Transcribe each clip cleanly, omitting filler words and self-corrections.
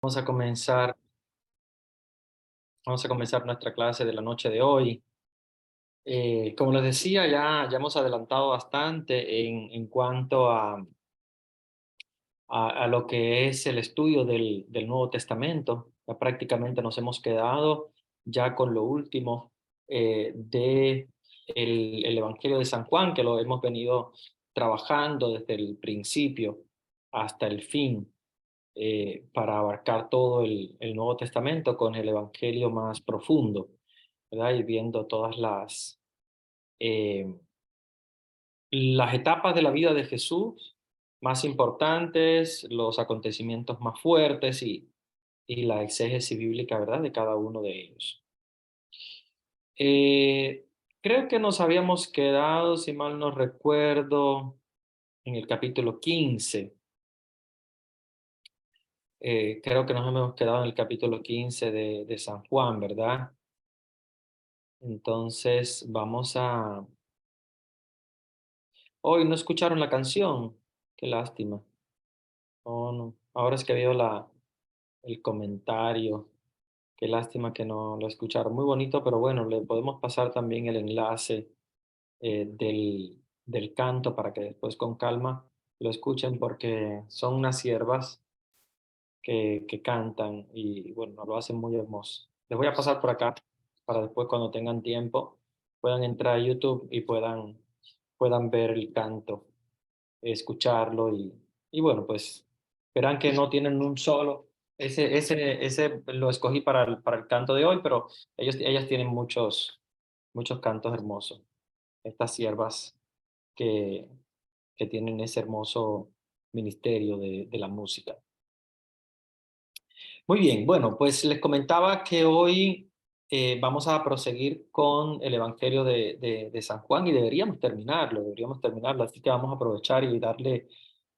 Vamos a comenzar, vamos a comenzar nuestra clase de la noche de hoy. Como les decía, ya hemos adelantado bastante en cuanto a lo que es el estudio del Nuevo Testamento. Ya prácticamente nos hemos quedado ya con lo último de el Evangelio de San Juan, que lo hemos venido trabajando desde el principio hasta el fin. Para abarcar todo el Nuevo Testamento con el Evangelio más profundo, ¿verdad? Y viendo todas las etapas de la vida de Jesús más importantes, los acontecimientos más fuertes y la exégesis bíblica, ¿verdad? De cada uno de ellos. Eh, Creo que nos habíamos quedado, si mal no recuerdo, en el capítulo 15. Creo que nos hemos quedado en el capítulo 15 de San Juan, ¿verdad? Entonces, Hoy no escucharon la canción. Qué lástima. Oh, no. Ahora es que veo el comentario. Qué lástima que no lo escucharon. Muy bonito, pero bueno, le podemos pasar también el enlace del canto para que después con calma lo escuchen porque son unas siervas que cantan y bueno, lo hacen muy hermoso. Les voy a pasar por acá para después cuando tengan tiempo puedan entrar a YouTube y puedan ver el canto, escucharlo y bueno, pues verán que no tienen un solo. Ese lo escogí para el canto de hoy, pero ellas tienen muchos cantos hermosos. Estas siervas que, que tienen ese hermoso ministerio de la música. Muy bien, bueno, pues les comentaba que hoy vamos a proseguir con el Evangelio de San Juan y deberíamos terminarlo, así que vamos a aprovechar y darle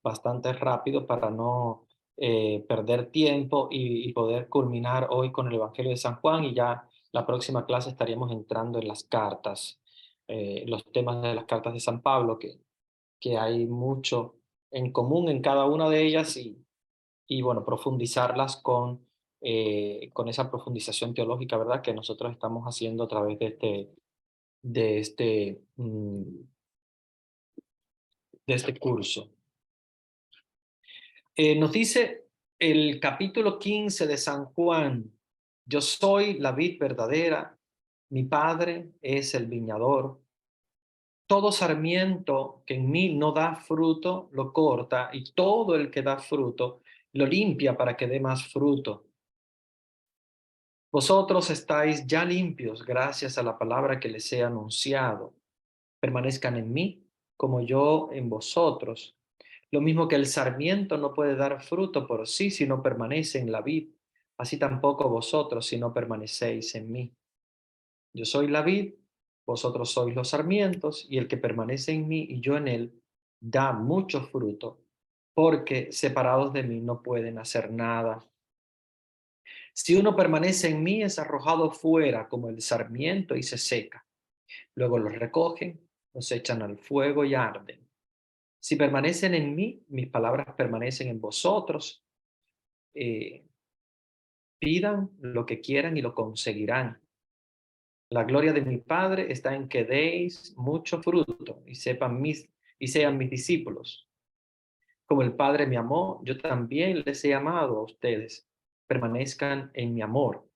bastante rápido para no perder tiempo y poder culminar hoy con el Evangelio de San Juan y ya la próxima clase estaríamos entrando en las cartas, los temas de las cartas de San Pablo, que hay mucho en común en cada una de ellas y bueno, profundizarlas con esa profundización teológica, ¿verdad? Que nosotros estamos haciendo a través de este, mm, de este curso. Nos dice el capítulo 15 de San Juan, yo soy la vid verdadera, mi padre es el viñador. Todo sarmiento que en mí no da fruto, lo corta, y todo el que da fruto, lo limpia para que dé más fruto. Vosotros estáis ya limpios gracias a la palabra que les he anunciado. Permanezcan en mí, como yo en vosotros. Lo mismo que el sarmiento no puede dar fruto por sí si no permanece en la vid, así tampoco vosotros si no permanecéis en mí. Yo soy la vid, vosotros sois los sarmientos, y el que permanece en mí y yo en él, da mucho fruto, porque separados de mí no pueden hacer nada. Si uno permanece en mí, es arrojado fuera como el sarmiento y se seca. Luego los recogen, los echan al fuego y arden. Si permanecen en mí, mis palabras permanecen en vosotros. eh, Pidan lo que quieran y lo conseguirán. La gloria de mi Padre está en que deis mucho fruto y sean mis discípulos. Como el Padre me amó, yo también les he amado a ustedes. Permanezcan en mi amor.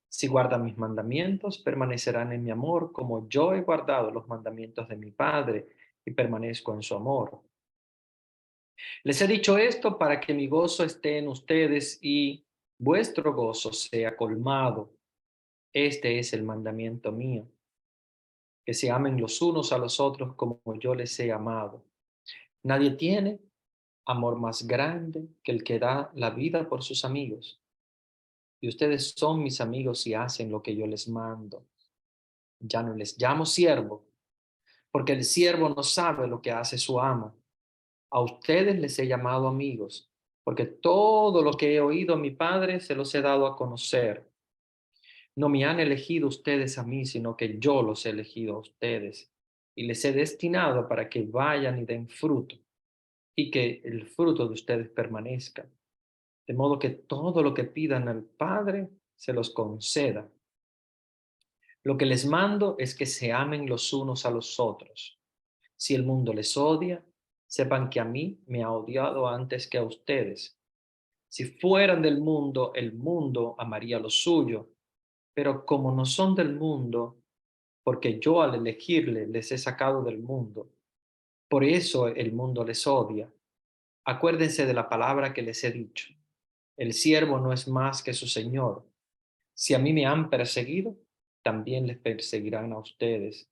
Si guardan mis mandamientos, permanecerán en mi amor, como yo he guardado los mandamientos de mi Padre y permanezco en su amor. Les he dicho esto para que mi gozo esté en ustedes y vuestro gozo sea colmado. Este es el mandamiento mío, que se amen los unos a los otros como yo les he amado. Nadie tiene amor más grande que el que da la vida por sus amigos. Y ustedes son mis amigos y hacen lo que yo les mando. Ya no les llamo siervo, porque el siervo no sabe lo que hace su amo. A ustedes les he llamado amigos, porque todo lo que he oído a mi Padre se los he dado a conocer. No me han elegido ustedes a mí, sino que yo los he elegido a ustedes y les he destinado para que vayan y den fruto y que el fruto de ustedes permanezca. de modo que todo lo que pidan al Padre se los conceda. Lo que les mando es que se amen los unos a los otros. Si el mundo les odia, sepan que a mí me ha odiado antes que a ustedes. Si fueran del mundo, el mundo amaría lo suyo, pero como no son del mundo, porque yo al elegirle les he sacado del mundo, por eso el mundo les odia. Acuérdense de la palabra que les he dicho. El siervo no es más que su señor. Si a mí me han perseguido, también les perseguirán a ustedes.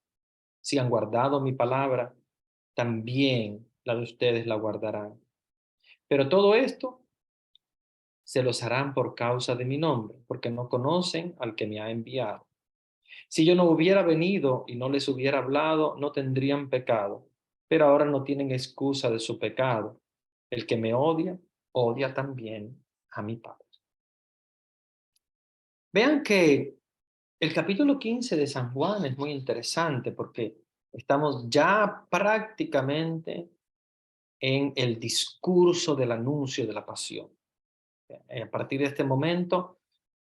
Si han guardado mi palabra, también la de ustedes la guardarán. Pero todo esto se los harán por causa de mi nombre, porque no conocen al que me ha enviado. Si yo no hubiera venido y no les hubiera hablado, no tendrían pecado, pero ahora no tienen excusa de su pecado. El que me odia, odia también a mi Padre. Vean que el capítulo 15 de San Juan es muy interesante porque estamos ya prácticamente en el discurso del anuncio de la pasión. A partir de este momento,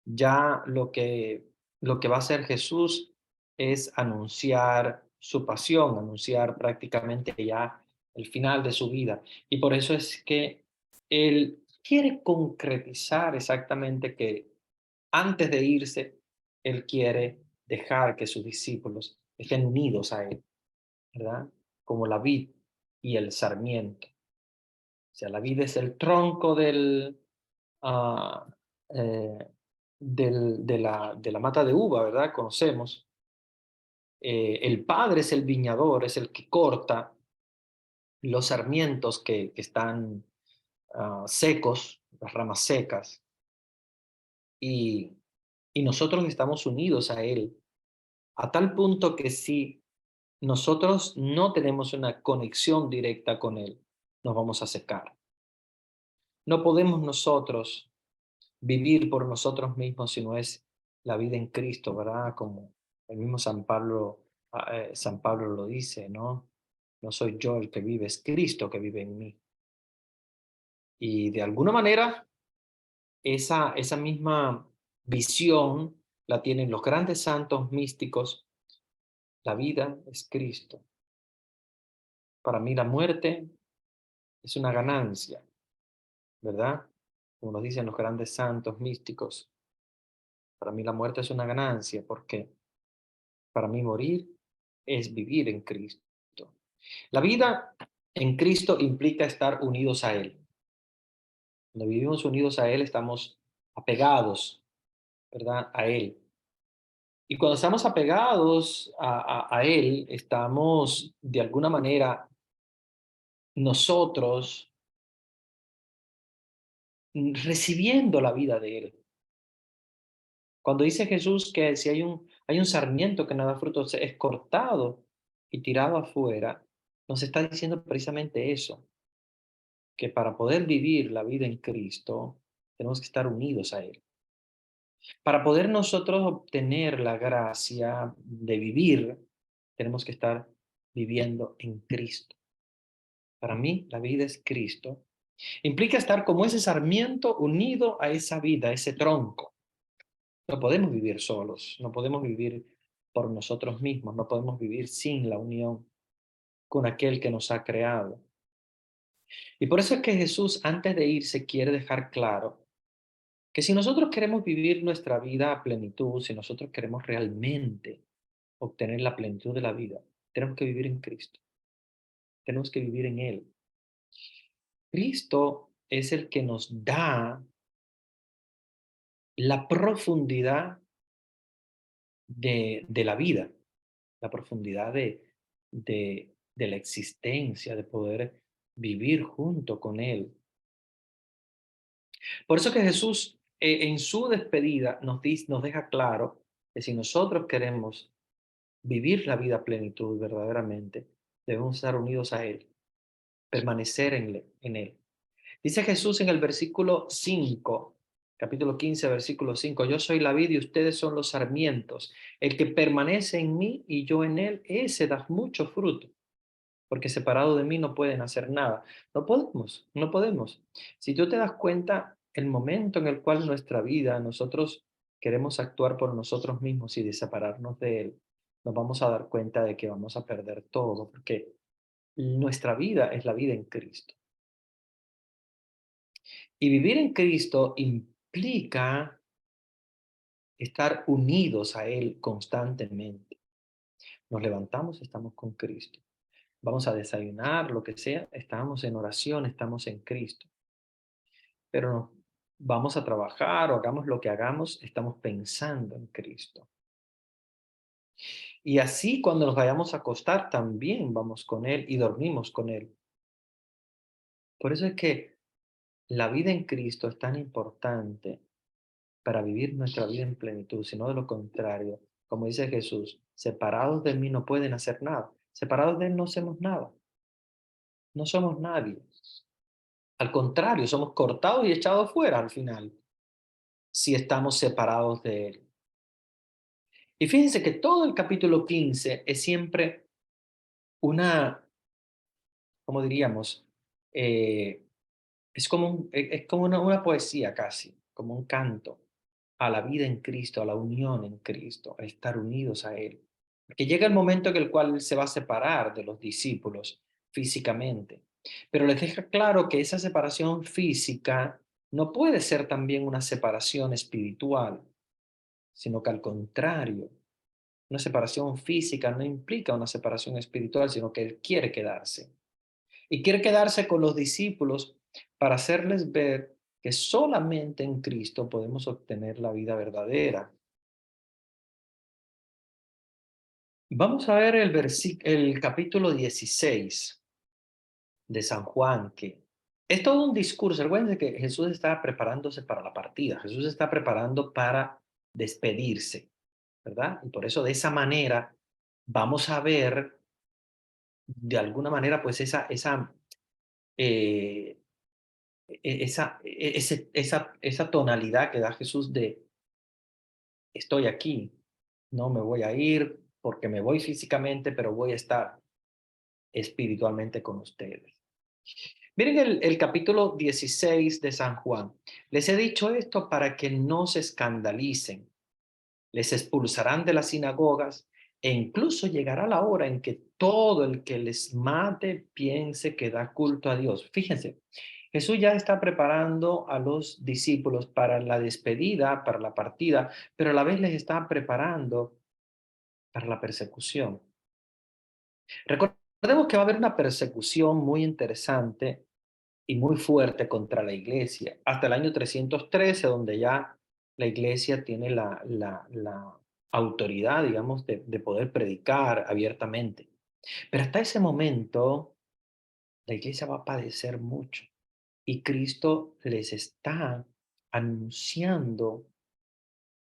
ya lo que va a hacer Jesús es anunciar su pasión, anunciar prácticamente ya el final de su vida. Y por eso es que él quiere concretizar exactamente que antes de irse, él quiere dejar que sus discípulos estén unidos a él, ¿verdad? Como la vid y el sarmiento. O sea, la vid es el tronco ah, eh, de la mata de uva, ¿verdad? Conocemos. El padre es el viñador, es el que corta los sarmientos que están secos, las ramas secas, y, y nosotros estamos unidos a él, a tal punto que si nosotros no tenemos una conexión directa con él, nos vamos a secar. No podemos nosotros vivir por nosotros mismos si no es la vida en Cristo, ¿verdad? Como el mismo San Pablo lo dice, ¿no? No soy yo el que vive, es Cristo que vive en mí. Y de alguna manera, esa misma visión la tienen los grandes santos místicos. La vida es Cristo. Para mí la muerte es una ganancia, ¿verdad? Como nos dicen los grandes santos místicos, para mí la muerte es una ganancia porque para mí morir es vivir en Cristo. La vida en Cristo implica estar unidos a Él. Cuando vivimos unidos a Él, estamos apegados, ¿verdad? A Él. Y cuando estamos apegados a Él, estamos de alguna manera nosotros recibiendo la vida de Él. Cuando dice Jesús que si hay un sarmiento que no da frutos, es cortado y tirado afuera, nos está diciendo precisamente eso, que para poder vivir la vida en Cristo, tenemos que estar unidos a Él. Para poder nosotros obtener la gracia de vivir, tenemos que estar viviendo en Cristo. Para mí, la vida es Cristo. Implica estar como ese sarmiento unido a esa vida, a ese tronco. No podemos vivir solos, no podemos vivir por nosotros mismos, no podemos vivir sin la unión con aquel que nos ha creado. Y por eso es que Jesús, antes de irse, quiere dejar claro que si nosotros queremos vivir nuestra vida a plenitud, si nosotros queremos realmente obtener la plenitud de la vida, tenemos que vivir en Cristo, tenemos que vivir en Él. Cristo es el que nos da la profundidad de la vida, la profundidad de la existencia, de poder vivir junto con Él. Por eso que Jesús en su despedida nos deja claro que si nosotros queremos vivir la vida a plenitud verdaderamente, debemos estar unidos a Él, permanecer en Él. Dice Jesús en el versículo 5, capítulo 15, versículo 5, yo soy la vid y ustedes son los sarmientos. El que permanece en mí y yo en él, ese da mucho fruto, porque separado de mí no pueden hacer nada. No podemos, no podemos. Si tú te das cuenta, el momento en el cual nuestra vida, nosotros queremos actuar por nosotros mismos y de separarnos de Él, nos vamos a dar cuenta de que vamos a perder todo, porque nuestra vida es la vida en Cristo. Y vivir en Cristo implica estar unidos a Él constantemente. Nos levantamos, estamos con Cristo. Vamos a desayunar, lo que sea, estamos en oración, estamos en Cristo. Pero vamos a trabajar o hagamos lo que hagamos, estamos pensando en Cristo. Y así cuando nos vayamos a acostar, también vamos con Él y dormimos con Él. Por eso es que la vida en Cristo es tan importante para vivir nuestra vida en plenitud, sino de lo contrario, como dice Jesús, separados de mí no pueden hacer nada. Separados de Él no hacemos nada, no somos nadie. Al contrario, somos cortados y echados fuera al final, si estamos separados de Él. Y fíjense que todo el capítulo 15 es siempre una, ¿cómo diríamos? Eh, es como una poesía casi, como un canto a la vida en Cristo, a la unión en Cristo, a estar unidos a Él. Porque llega el momento en el cual Él se va a separar de los discípulos físicamente, pero les deja claro que esa separación física no puede ser también una separación espiritual, sino que al contrario, una separación física no implica una separación espiritual, sino que Él quiere quedarse. Y quiere quedarse con los discípulos para hacerles ver que solamente en Cristo podemos obtener la vida verdadera. Vamos a ver el capítulo 16 de San Juan, que es todo un discurso. Recuerden que Jesús está preparándose para la partida, Jesús está preparando para despedirse, ¿verdad? Y por eso de esa manera vamos a ver de alguna manera pues eh, esa tonalidad que da Jesús de estoy aquí, no me voy a ir porque me voy físicamente, pero voy a estar espiritualmente con ustedes. Miren el capítulo 16 de San Juan. Les he dicho esto para que no se escandalicen. Les expulsarán de las sinagogas e incluso llegará la hora en que todo el que les mate piense que da culto a Dios. Fíjense, Jesús ya está preparando a los discípulos para la despedida, para la partida, pero a la vez les está preparando para la persecución. Recordemos que va a haber una persecución muy interesante y muy fuerte contra la iglesia, hasta el año 313, donde ya la iglesia tiene la autoridad, digamos, de poder predicar abiertamente. Pero hasta ese momento, la iglesia va a padecer mucho y Cristo les está anunciando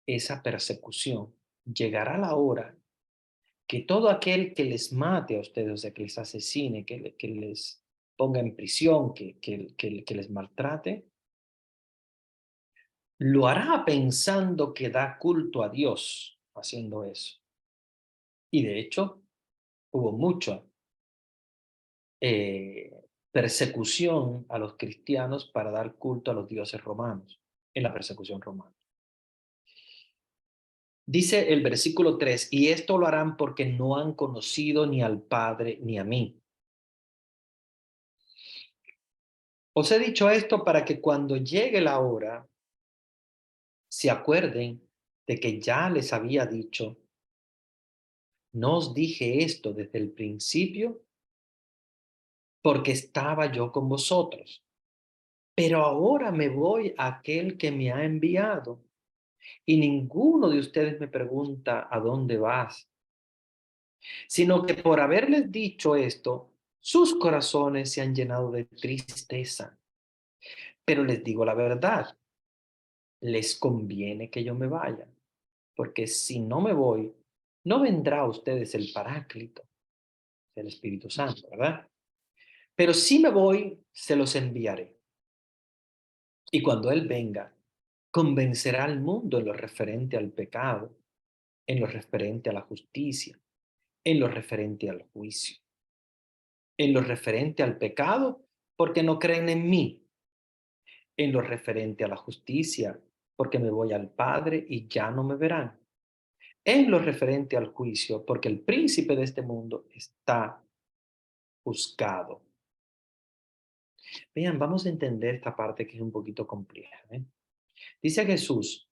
esa persecución. Llegará la hora que todo aquel que les mate a ustedes, o sea, que les asesine, que les ponga en prisión, que les maltrate, lo hará pensando que da culto a Dios haciendo eso. Y de hecho, hubo mucha persecución a los cristianos para dar culto a los dioses romanos, en la persecución romana. Dice el versículo 3, y esto lo harán porque no han conocido ni al Padre ni a mí. Os he dicho esto para que cuando llegue la hora, se acuerden de que ya les había dicho, no os dije esto desde el principio porque estaba yo con vosotros. Pero ahora me voy a aquel que me ha enviado y ninguno de ustedes me pregunta a dónde vas, sino que por haberles dicho esto, sus corazones se han llenado de tristeza. Pero les digo la verdad, les conviene que yo me vaya, porque si no me voy, no vendrá a ustedes el Paráclito, el Espíritu Santo, ¿verdad? Pero si me voy, se los enviaré. Y cuando Él venga, convencerá al mundo en lo referente al pecado, en lo referente a la justicia, en lo referente al juicio, en lo referente al pecado, porque no creen en mí, en lo referente a la justicia, porque me voy al Padre y ya no me verán. En lo referente al juicio, porque el príncipe de este mundo está juzgado. Vean, vamos a entender esta parte que es un poquito compleja. Dice Jesús,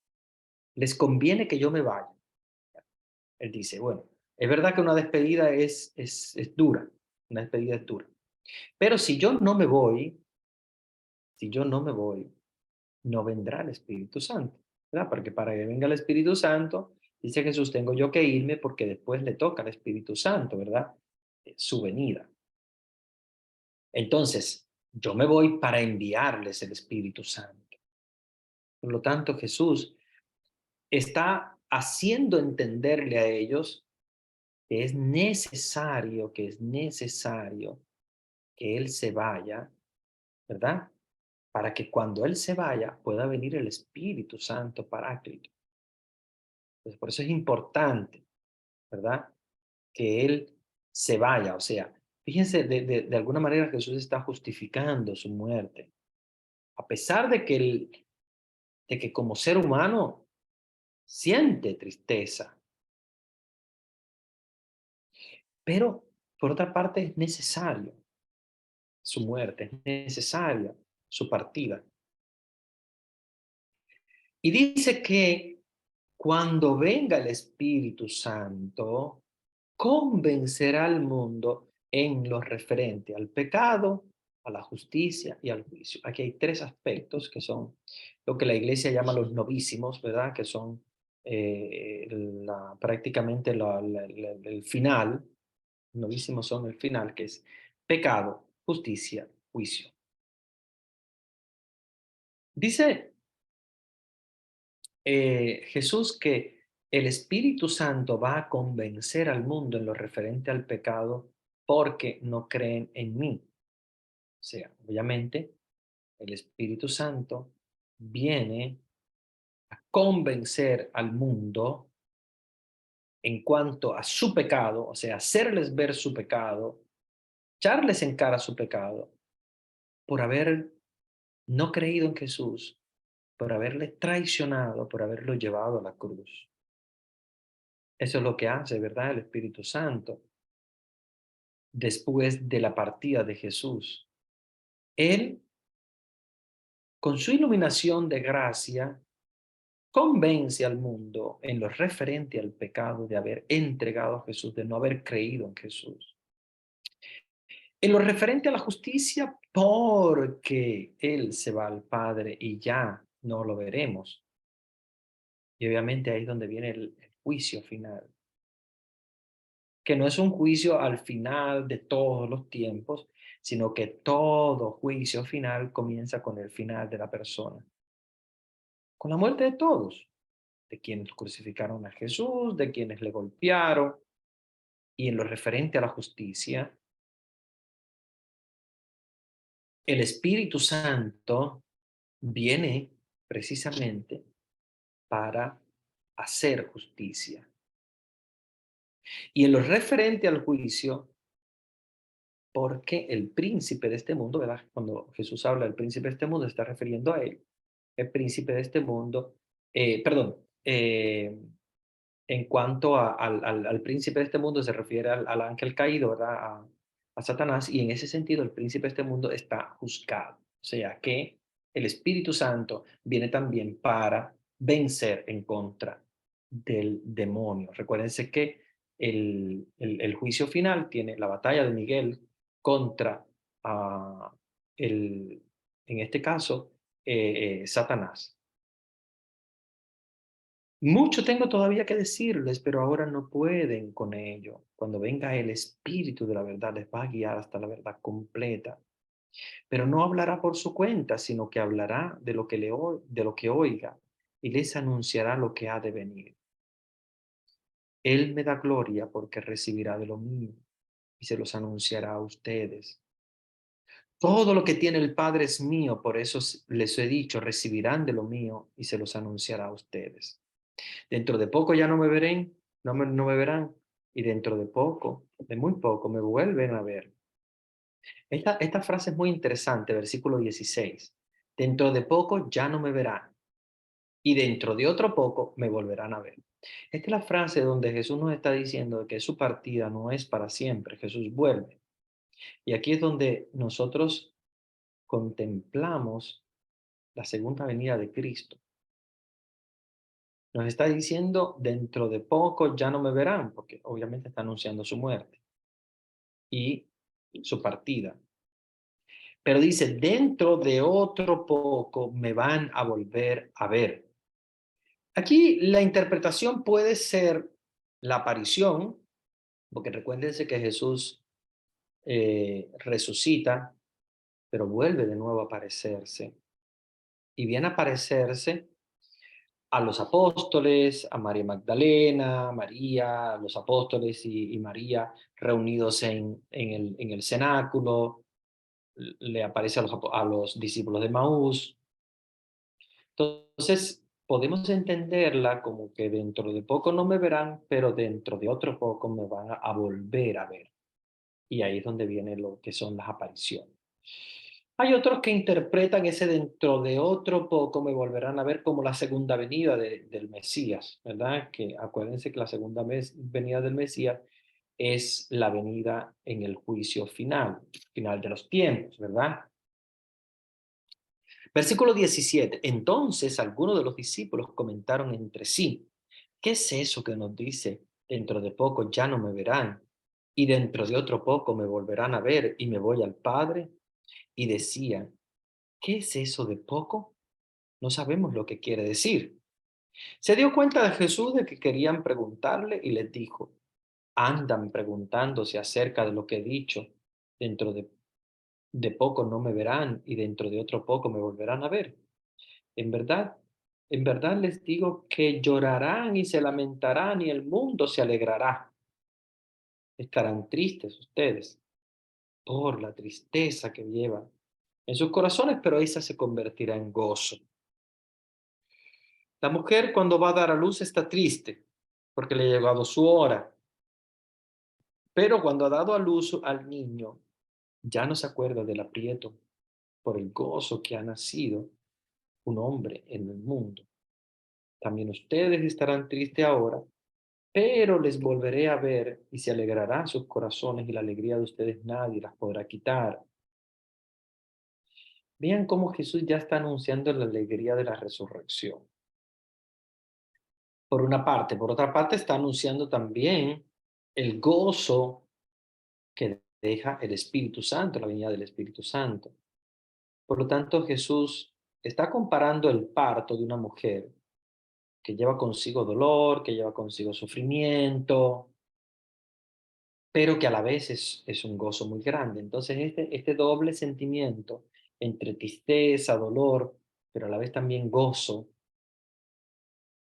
les conviene que yo me vaya. Él dice, bueno, es verdad que una despedida es dura, una despedida es dura. Pero si yo no me voy, si yo no me voy, no vendrá el Espíritu Santo, ¿verdad? Porque para que venga el Espíritu Santo, dice Jesús, tengo yo que irme porque después le toca al Espíritu Santo, ¿verdad? Su venida. Entonces, yo me voy para enviarles el Espíritu Santo. Por lo tanto, Jesús está haciendo entenderle a ellos que es necesario que Él se vaya, ¿verdad? Para que cuando Él se vaya pueda venir el Espíritu Santo Paráclito. Entonces, por eso es importante, ¿verdad? Que Él se vaya. O sea, fíjense, de alguna manera Jesús está justificando su muerte. A pesar de que como ser humano siente tristeza, pero por otra parte es necesario su muerte, es necesaria su partida. Y dice que cuando venga el Espíritu Santo, convencerá al mundo en lo referente al pecado, a la justicia y al juicio. Aquí hay tres aspectos que son lo que la iglesia llama los novísimos, ¿verdad? Que son prácticamente el final. Novísimos son el final, que es pecado, justicia, juicio. Dice Jesús que el Espíritu Santo va a convencer al mundo en lo referente al pecado porque no creen en mí. O sea, obviamente, el Espíritu Santo viene a convencer al mundo en cuanto a su pecado, o sea, hacerles ver su pecado, echarles en cara su pecado, por haber no creído en Jesús, por haberle traicionado, por haberlo llevado a la cruz. Eso es lo que hace, ¿verdad? El Espíritu Santo después de la partida de Jesús. Él, con su iluminación de gracia, convence al mundo en lo referente al pecado de haber entregado a Jesús, de no haber creído en Jesús. En lo referente a la justicia, porque Él se va al Padre y ya no lo veremos. Y obviamente ahí es donde viene el juicio final, que no es un juicio al final de todos los tiempos, sino que todo juicio final comienza con el final de la persona, con la muerte de todos, de quienes crucificaron a Jesús, de quienes le golpearon, y en lo referente a la justicia, el Espíritu Santo viene precisamente para hacer justicia. Y en lo referente al juicio, porque el príncipe de este mundo, ¿verdad? Cuando Jesús habla del príncipe de este mundo, se está refiriendo a él. El príncipe de este mundo, perdón, en cuanto al príncipe de este mundo, se refiere al ángel caído, ¿verdad? A Satanás, y en ese sentido el príncipe de este mundo está juzgado. O sea que el Espíritu Santo viene también para vencer en contra del demonio. Recuérdense que el juicio final tiene la batalla de Miguel contra, ah, el, en este caso, Satanás. Mucho tengo todavía que decirles, pero ahora no pueden con ello. Cuando venga el Espíritu de la verdad, les va a guiar hasta la verdad completa. Pero no hablará por su cuenta, sino que hablará de lo que, de lo que oiga y les anunciará lo que ha de venir. Él me da gloria porque recibirá de lo mío y se los anunciará a ustedes. Todo lo que tiene el Padre es mío, por eso les he dicho, recibirán de lo mío y se los anunciará a ustedes. Dentro de poco ya no me verán, no me verán, y dentro de poco, de muy poco, me vuelven a ver. Esta frase es muy interesante, versículo 16. Dentro de poco ya no me verán y dentro de otro poco me volverán a ver. Esta es la frase donde Jesús nos está diciendo que su partida no es para siempre, Jesús vuelve. Y aquí es donde nosotros contemplamos la segunda venida de Cristo. Nos está diciendo, dentro de poco ya no me verán, porque obviamente está anunciando su muerte y su partida. Pero dice, dentro de otro poco me van a volver a ver. Aquí la interpretación puede ser la aparición, porque recuérdense que Jesús resucita, pero vuelve de nuevo a aparecerse. Y viene a aparecerse a los apóstoles, a María Magdalena, María, los apóstoles y María reunidos en el cenáculo, le aparece a los discípulos de Maús. Entonces, podemos entenderla como que dentro de poco no me verán, pero dentro de otro poco me van a volver a ver. Y ahí es donde viene lo que son las apariciones. Hay otros que interpretan ese dentro de otro poco me volverán a ver como la segunda venida del Mesías, ¿verdad? Que acuérdense que la segunda venida del Mesías es la venida en el juicio final, final de los tiempos, ¿verdad? Versículo 17. Entonces algunos de los discípulos comentaron entre sí, ¿qué es eso que nos dice? Dentro de poco ya no me verán y dentro de otro poco me volverán a ver y me voy al Padre. Y decían, ¿qué es eso de poco? No sabemos lo que quiere decir. Se dio cuenta de Jesús de que querían preguntarle y les dijo, andan preguntándose acerca de lo que he dicho. Dentro de poco no me verán y dentro de otro poco me volverán a ver. En verdad, en verdad les digo que llorarán y se lamentarán y el mundo se alegrará. Estarán tristes ustedes por la tristeza que llevan en sus corazones, pero esa se convertirá en gozo. La mujer cuando va a dar a luz está triste porque le ha llegado su hora, pero cuando ha dado a luz al niño, ya no se acuerda del aprieto por el gozo que ha nacido un hombre en el mundo. También ustedes estarán tristes ahora, pero les volveré a ver y se alegrarán sus corazones y la alegría de ustedes nadie las podrá quitar. Vean cómo Jesús ya está anunciando la alegría de la resurrección. Por una parte, por otra parte está anunciando también el gozo que deja el Espíritu Santo, la venida del Espíritu Santo. Por lo tanto, Jesús está comparando el parto de una mujer que lleva consigo dolor, que lleva consigo sufrimiento, pero que a la vez es un gozo muy grande. Entonces, este doble sentimiento entre tristeza, dolor, pero a la vez también gozo,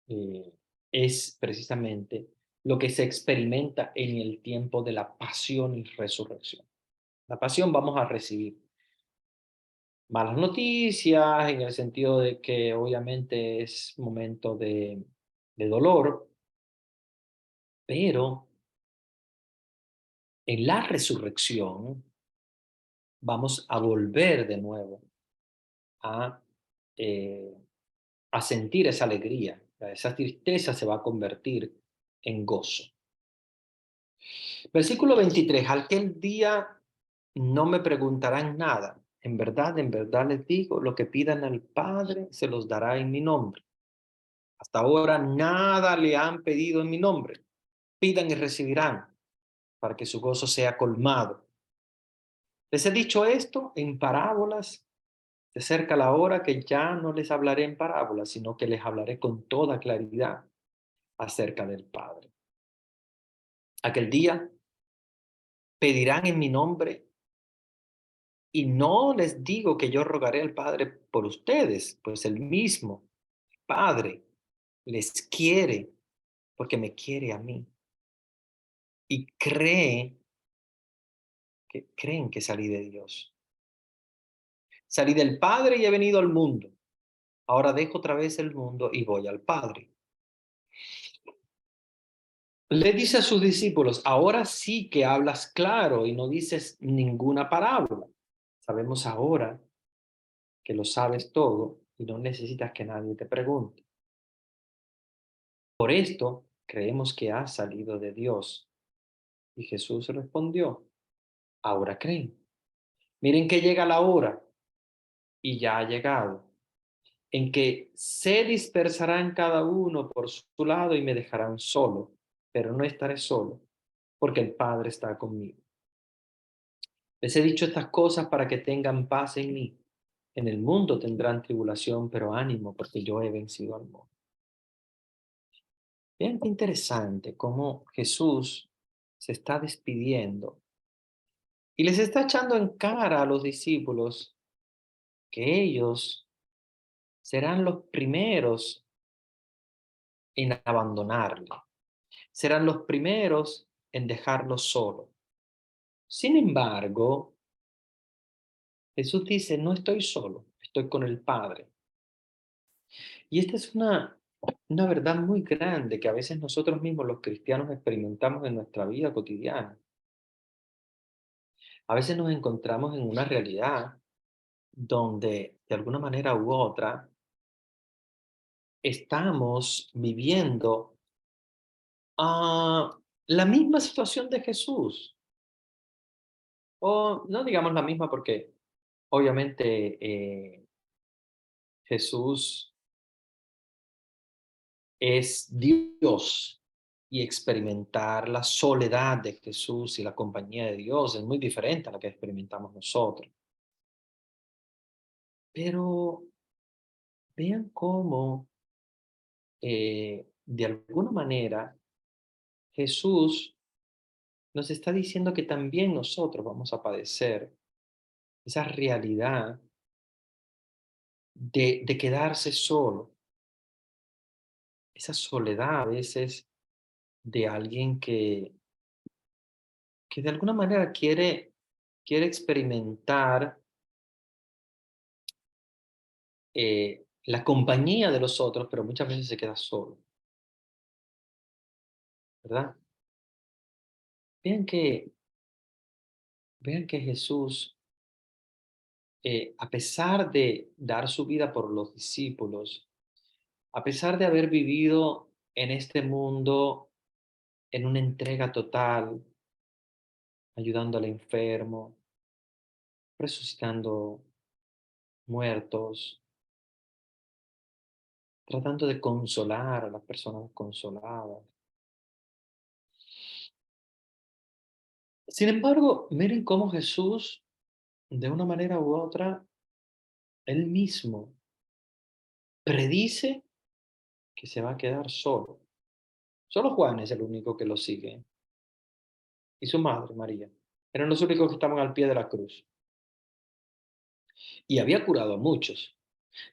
eh, es precisamente lo que se experimenta en el tiempo de la pasión y resurrección. La pasión vamos a recibir malas noticias, en el sentido de que obviamente es momento de dolor, pero en la resurrección vamos a volver de nuevo a, eh, a sentir esa alegría. Esa tristeza se va a convertir en gozo. Versículo 23. Aquel día no me preguntarán nada. En verdad les digo, lo que pidan al Padre se los dará en mi nombre. Hasta ahora nada le han pedido en mi nombre. Pidan y recibirán para que su gozo sea colmado. Les he dicho esto en parábolas. Se acerca la hora que ya no les hablaré en parábolas, sino que les hablaré con toda claridad acerca del Padre. Aquel día pedirán en mi nombre y no les digo que yo rogaré al Padre por ustedes, pues el mismo Padre les quiere porque me quiere a mí y creen que salí de Dios. Salí del Padre y he venido al mundo. Ahora dejo otra vez el mundo y voy al Padre. Le dice a sus discípulos, ahora sí que hablas claro y no dices ninguna parábola. Sabemos ahora que lo sabes todo y no necesitas que nadie te pregunte. Por esto creemos que has salido de Dios. Y Jesús respondió, ahora creen. Miren que llega la hora, y ya ha llegado, en que se dispersarán cada uno por su lado y me dejarán solo, pero no estaré solo, porque el Padre está conmigo. Les he dicho estas cosas para que tengan paz en mí. En el mundo tendrán tribulación, pero ánimo, porque yo he vencido al mundo. Vean qué interesante cómo Jesús se está despidiendo y les está echando en cara a los discípulos que ellos serán los primeros en abandonarle, serán los primeros en dejarlo solo. Sin embargo, Jesús dice, no estoy solo, estoy con el Padre. Y esta es una verdad muy grande que a veces nosotros mismos los cristianos experimentamos en nuestra vida cotidiana. A veces nos encontramos en una realidad donde de alguna manera u otra estamos viviendo la misma situación de Jesús. O no digamos la misma porque obviamente Jesús es Dios y experimentar la soledad de Jesús y la compañía de Dios es muy diferente a la que experimentamos nosotros. Pero vean cómo de alguna manera Jesús nos está diciendo que también nosotros vamos a padecer esa realidad de quedarse solo, esa soledad a veces de alguien que de alguna manera quiere experimentar la compañía de los otros, pero muchas veces se queda solo, ¿verdad? Vean que, vean que Jesús, a pesar de dar su vida por los discípulos, a pesar de haber vivido en este mundo en una entrega total, ayudando al enfermo, resucitando muertos, tratando de consolar a las personas consoladas. Sin embargo, miren cómo Jesús, de una manera u otra, él mismo predice que se va a quedar solo. Solo Juan es el único que lo sigue y su madre, María. Eran los únicos que estaban al pie de la cruz. Y había curado a muchos,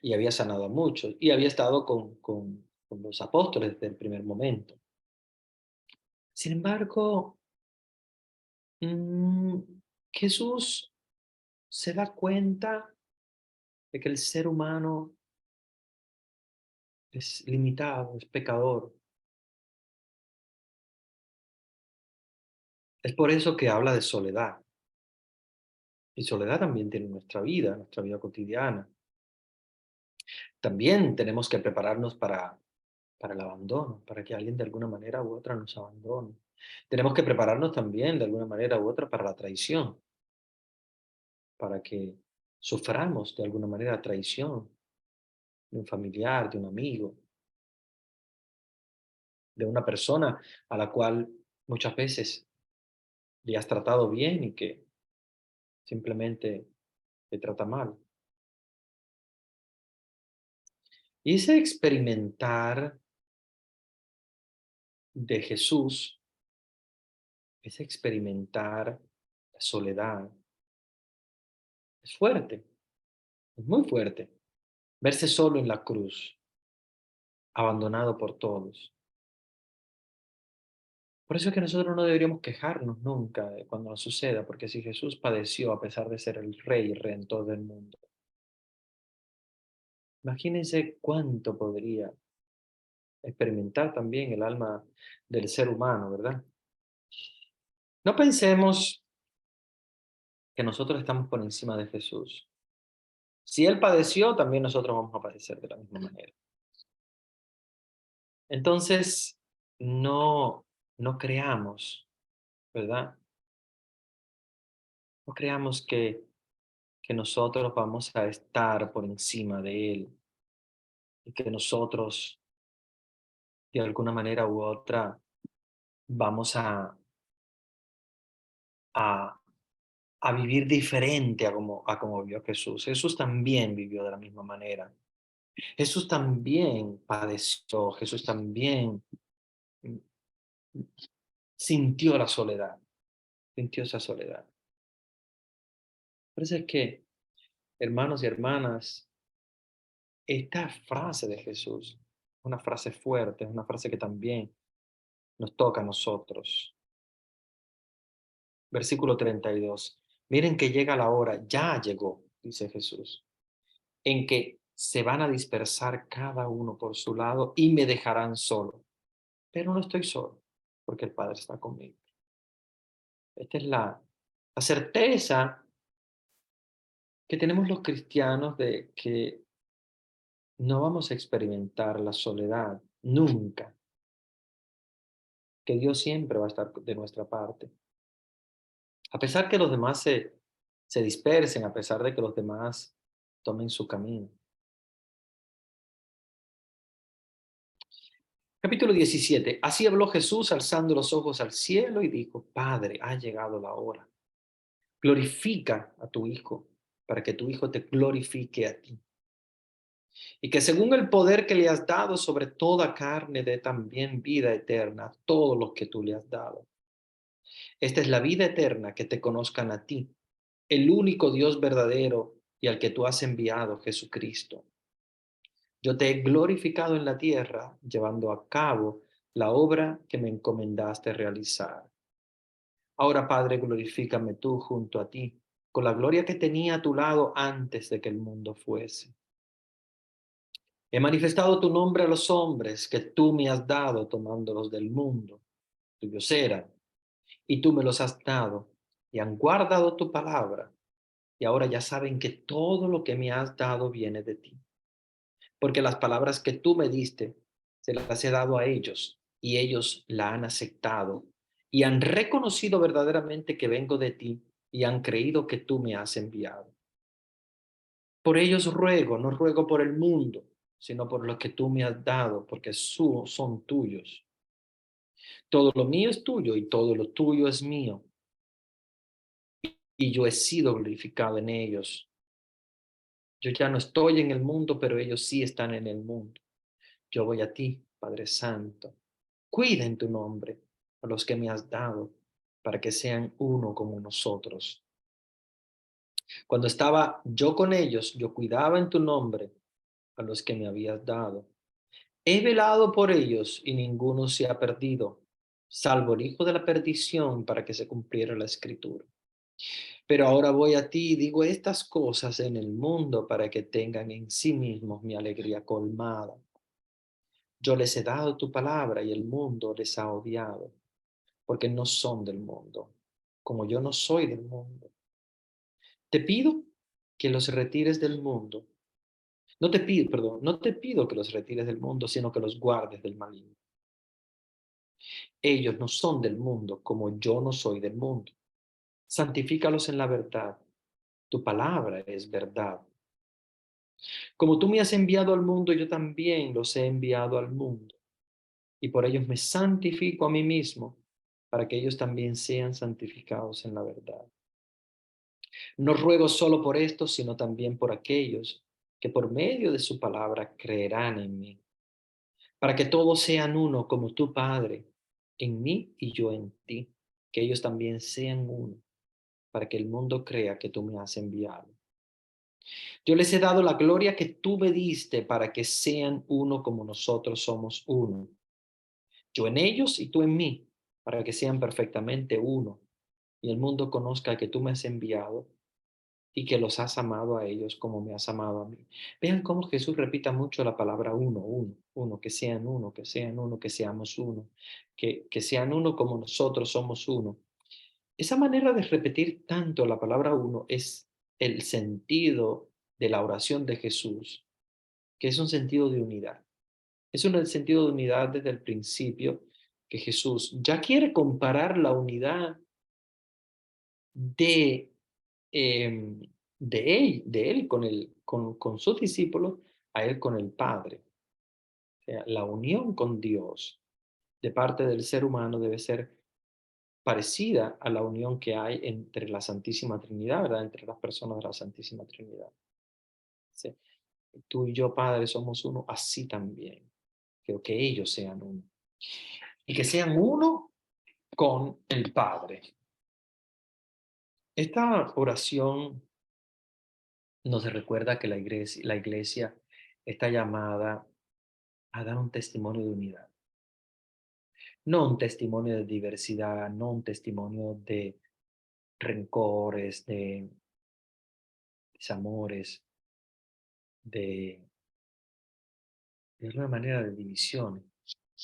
y había sanado a muchos, y había estado con los apóstoles desde el primer momento. Sin embargo, mm, Jesús se da cuenta de que el ser humano es limitado, es pecador. Es por eso que habla de soledad. Y soledad también tiene nuestra vida cotidiana. También tenemos que prepararnos para el abandono, para que alguien de alguna manera u otra nos abandone. Tenemos que prepararnos también de alguna manera u otra para la traición, para que suframos de alguna manera traición de un familiar, de un amigo, de una persona a la cual muchas veces le has tratado bien y que simplemente te trata mal. Y ese experimentar de Jesús, ese experimentar la soledad, es fuerte, es muy fuerte. Verse solo en la cruz, abandonado por todos. Por eso es que nosotros no deberíamos quejarnos nunca de cuando nos suceda, porque si Jesús padeció a pesar de ser el Rey y Redentor del mundo, imagínense cuánto podría experimentar también el alma del ser humano, ¿verdad? No pensemos que nosotros estamos por encima de Jesús. Si Él padeció, también nosotros vamos a padecer de la misma manera. Entonces, no, no creamos, ¿verdad? No creamos que nosotros vamos a estar por encima de Él y que nosotros, de alguna manera u otra, vamos a, a vivir diferente a como vivió Jesús. Jesús también vivió de la misma manera. Jesús también padeció, Jesús también mm, sintió la soledad, sintió esa soledad. Por eso es que, hermanos y hermanas, esta frase de Jesús, una frase fuerte, es una frase que también nos toca a nosotros. Versículo 32. Miren que llega la hora, ya llegó, dice Jesús, en que se van a dispersar cada uno por su lado y me dejarán solo. Pero no estoy solo, porque el Padre está conmigo. Esta es la certeza que tenemos los cristianos de que no vamos a experimentar la soledad nunca, que Dios siempre va a estar de nuestra parte. A pesar que los demás se dispersen, a pesar de que los demás tomen su camino. Capítulo 17. Así habló Jesús alzando los ojos al cielo y dijo, Padre, ha llegado la hora. Glorifica a tu Hijo para que tu Hijo te glorifique a ti. Y que según el poder que le has dado sobre toda carne, dé también vida eterna a todos los que tú le has dado. Esta es la vida eterna, que te conozcan a ti, el único Dios verdadero y al que tú has enviado, Jesucristo. Yo te he glorificado en la tierra, llevando a cabo la obra que me encomendaste realizar. Ahora, Padre, glorifícame tú junto a ti, con la gloria que tenía a tu lado antes de que el mundo fuese. He manifestado tu nombre a los hombres que tú me has dado tomándolos del mundo. Tuyos eran, y tú me los has dado, y han guardado tu palabra, y ahora ya saben que todo lo que me has dado viene de ti. Porque las palabras que tú me diste, se las he dado a ellos, y ellos la han aceptado, y han reconocido verdaderamente que vengo de ti, y han creído que tú me has enviado. Por ellos ruego, no ruego por el mundo, sino por los que tú me has dado, porque son tuyos. Todo lo mío es tuyo y todo lo tuyo es mío, y yo he sido glorificado en ellos. Yo ya no estoy en el mundo, pero ellos sí están en el mundo. Yo voy a ti, Padre Santo. Cuida en tu nombre a los que me has dado, para que sean uno como nosotros. Cuando estaba yo con ellos, yo cuidaba en tu nombre a los que me habías dado. He velado por ellos y ninguno se ha perdido, salvo el hijo de la perdición, para que se cumpliera la escritura. Pero ahora voy a ti y digo estas cosas en el mundo para que tengan en sí mismos mi alegría colmada. Yo les he dado tu palabra y el mundo les ha odiado, porque no son del mundo, como yo no soy del mundo. Te pido que los retires del mundo. No te pido, perdón, no te pido que los retires del mundo, sino que los guardes del maligno. Ellos no son del mundo, como yo no soy del mundo. Santifícalos en la verdad. Tu palabra es verdad. Como tú me has enviado al mundo, yo también los he enviado al mundo. Y por ellos me santifico a mí mismo, para que ellos también sean santificados en la verdad. No ruego solo por estos, sino también por aquellos que por medio de su palabra creerán en mí, para que todos sean uno como tu Padre, en mí y yo en ti, que ellos también sean uno, para que el mundo crea que tú me has enviado. Yo les he dado la gloria que tú me diste, para que sean uno como nosotros somos uno. Yo en ellos y tú en mí, para que sean perfectamente uno, y el mundo conozca que tú me has enviado y que los has amado a ellos como me has amado a mí. Vean cómo Jesús repita mucho la palabra uno, uno, uno, que sean uno, que sean uno, que seamos uno, que sean uno como nosotros somos uno. Esa manera de repetir tanto la palabra uno es el sentido de la oración de Jesús, que es un sentido de unidad. Es un sentido de unidad desde el principio que Jesús ya quiere comparar la unidad de, em, de él con sus discípulos, a él con el Padre. O sea, la unión con Dios de parte del ser humano debe ser parecida a la unión que hay entre la Santísima Trinidad, ¿verdad? Entre las personas de la Santísima Trinidad. Sí. Tú y yo, Padre, somos uno, así también. Quiero que ellos sean uno. Y que sean uno con el Padre. Esta oración nos recuerda que la iglesia está llamada a dar un testimonio de unidad. No un testimonio de diversidad, no un testimonio de rencores, de desamores, de alguna manera de divisiones,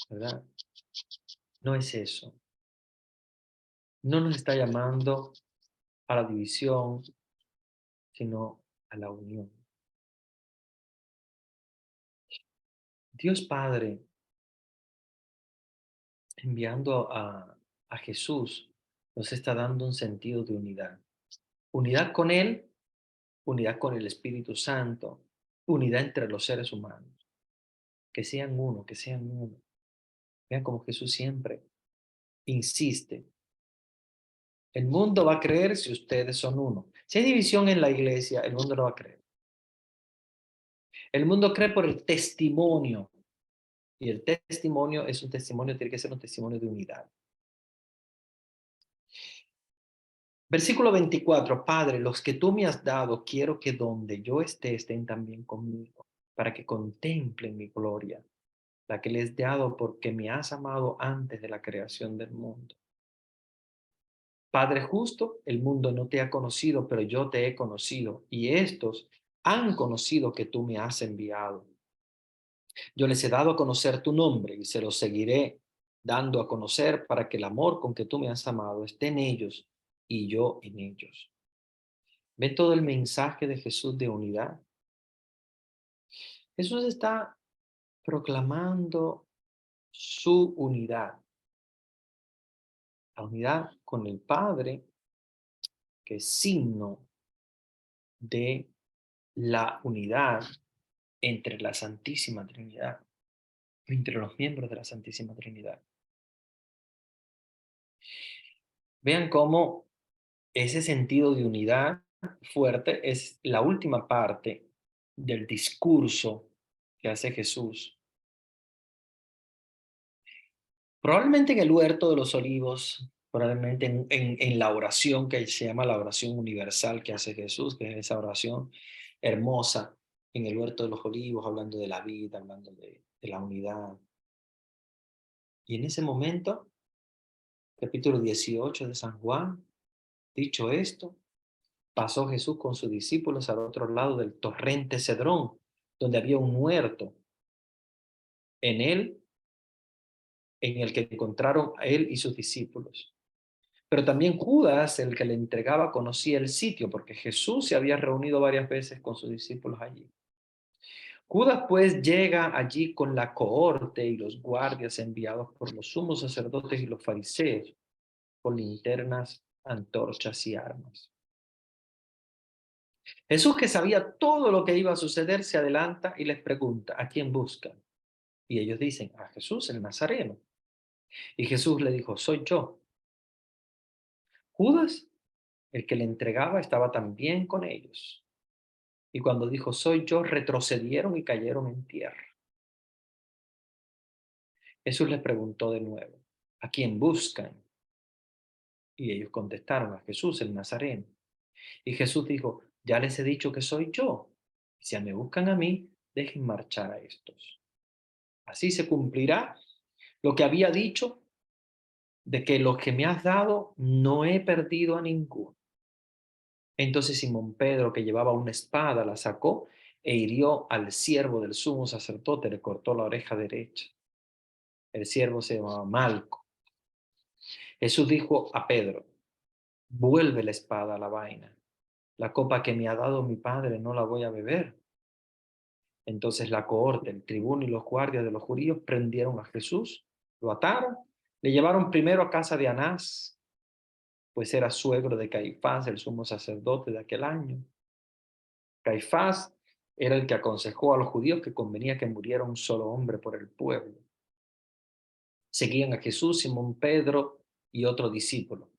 ¿verdad? No es eso. No nos está llamando a la división, sino a la unión. Dios Padre, enviando a Jesús, nos está dando un sentido de unidad. Unidad con Él, unidad con el Espíritu Santo, unidad entre los seres humanos. Que sean uno, que sean uno. Vean como Jesús siempre insiste. El mundo va a creer si ustedes son uno. Si hay división en la iglesia, el mundo no va a creer. El mundo cree por el testimonio. Y el testimonio es un testimonio, tiene que ser un testimonio de unidad. Versículo 24, Padre, los que tú me has dado, quiero que donde yo esté estén también conmigo, para que contemplen mi gloria, la que les he dado porque me has amado antes de la creación del mundo. Padre justo, el mundo no te ha conocido, pero yo te he conocido, y estos han conocido que tú me has enviado. Yo les he dado a conocer tu nombre y se los seguiré dando a conocer para que el amor con que tú me has amado esté en ellos y yo en ellos. ¿Ven todo el mensaje de Jesús de unidad? Jesús está proclamando su unidad, la unidad con el Padre, que es signo de la unidad entre la Santísima Trinidad, entre los miembros de la Santísima Trinidad. Vean cómo ese sentido de unidad fuerte es la última parte del discurso que hace Jesús. Probablemente en el huerto de los olivos, probablemente en la oración que se llama la oración universal que hace Jesús, que es esa oración hermosa en el huerto de los olivos, hablando de la vida, hablando de la unidad. Y en ese momento, capítulo 18 de San Juan, dicho esto, pasó Jesús con sus discípulos al otro lado del torrente Cedrón, donde había un huerto. En él, en el que encontraron a él y sus discípulos. Pero también Judas, el que le entregaba, conocía el sitio, porque Jesús se había reunido varias veces con sus discípulos allí. Judas pues llega allí con la cohorte y los guardias enviados por los sumos sacerdotes y los fariseos, con linternas, antorchas y armas. Jesús, que sabía todo lo que iba a suceder, se adelanta y les pregunta, ¿a quién buscan? Y ellos dicen, a Jesús el Nazareno. Y Jesús le dijo, soy yo. Judas, el que le entregaba, estaba también con ellos. Y cuando dijo, soy yo, retrocedieron y cayeron en tierra. Jesús les preguntó de nuevo, ¿a quién buscan? Y ellos contestaron, a Jesús el Nazareno. Y Jesús dijo, ya les he dicho que soy yo. Si me buscan a mí, dejen marchar a estos. Así se cumplirá lo que había dicho, de que los que me has dado no he perdido a ninguno. Entonces Simón Pedro, que llevaba una espada, la sacó e hirió al siervo del sumo sacerdote, le cortó la oreja derecha. El siervo se llamaba Malco. Jesús dijo a Pedro, vuelve la espada a la vaina. La copa que me ha dado mi padre no la voy a beber. Entonces la cohorte, el tribuno y los guardias de los judíos prendieron a Jesús, lo ataron, le llevaron primero a casa de Anás, pues era suegro de Caifás, el sumo sacerdote de aquel año. Caifás era el que aconsejó a los judíos que convenía que muriera un solo hombre por el pueblo. Seguían a Jesús, Simón Pedro y otro discípulo.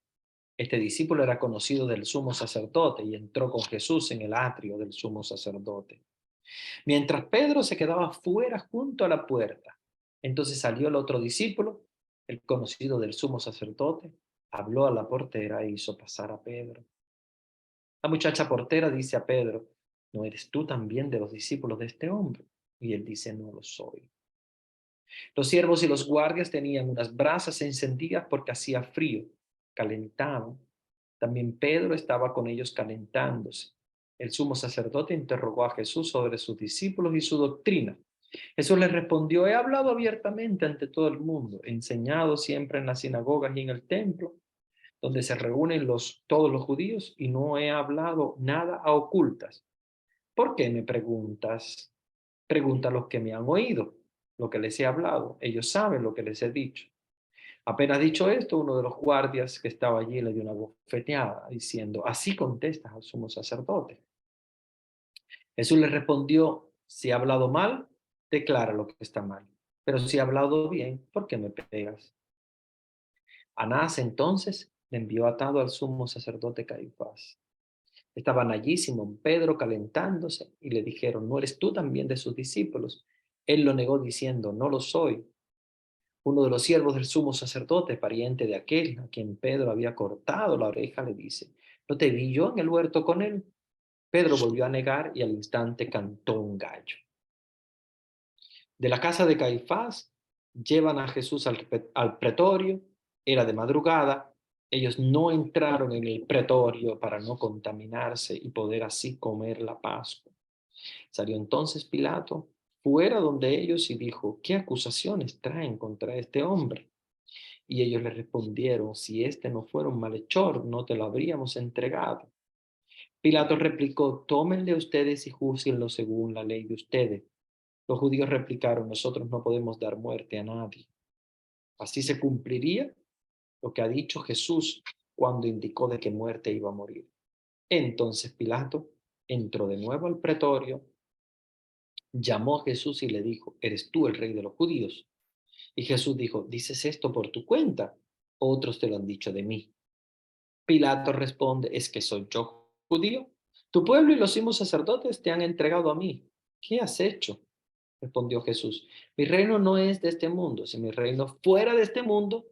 Este discípulo era conocido del sumo sacerdote y entró con Jesús en el atrio del sumo sacerdote. Mientras Pedro se quedaba fuera junto a la puerta, entonces salió el otro discípulo, el conocido del sumo sacerdote, habló a la portera e hizo pasar a Pedro. La muchacha portera dice a Pedro, ¿no eres tú también de los discípulos de este hombre? Y él dice, no lo soy. Los siervos y los guardias tenían unas brasas encendidas porque hacía frío, calentaban. También Pedro estaba con ellos calentándose. El sumo sacerdote interrogó a Jesús sobre sus discípulos y su doctrina. Jesús les respondió, he hablado abiertamente ante todo el mundo, he enseñado siempre en las sinagogas y en el templo, donde se reúnen todos los judíos, y no he hablado nada a ocultas. ¿Por qué me preguntas? Pregunta a los que me han oído lo que les he hablado. Ellos saben lo que les he dicho. Apenas dicho esto, uno de los guardias que estaba allí le dio una bofeteada, diciendo, así contestas al sumo sacerdote. Jesús le respondió, si he hablado mal, declara lo que está mal. Pero si he hablado bien, ¿por qué me pegas? Anás entonces le envió atado al sumo sacerdote Caifás. Estaban allí Simón Pedro calentándose y le dijeron, ¿no eres tú también de sus discípulos? Él lo negó diciendo, no lo soy. Uno de los siervos del sumo sacerdote, pariente de aquel a quien Pedro había cortado la oreja, le dice, ¿no te vi yo en el huerto con él? Pedro volvió a negar y al instante cantó un gallo. De la casa de Caifás llevan a Jesús al pretorio, era de madrugada, ellos no entraron en el pretorio para no contaminarse y poder así comer la Pascua. Salió entonces Pilato fuera donde ellos y dijo, ¿qué acusaciones traen contra este hombre? Y ellos le respondieron, si este no fuera un malhechor, no te lo habríamos entregado. Pilato replicó, tómenle ustedes y júzguenlo según la ley de ustedes. Los judíos replicaron, nosotros no podemos dar muerte a nadie. Así se cumpliría lo que ha dicho Jesús cuando indicó de qué muerte iba a morir. Entonces Pilato entró de nuevo al pretorio, llamó a Jesús y le dijo, ¿eres tú el rey de los judíos? Y Jesús dijo, ¿dices esto por tu cuenta? Otros te lo han dicho de mí. Pilato responde, ¿es que soy yo judío? Tu pueblo y los sumos sacerdotes te han entregado a mí. ¿Qué has hecho? Respondió Jesús, mi reino no es de este mundo. Si mi reino fuera de este mundo,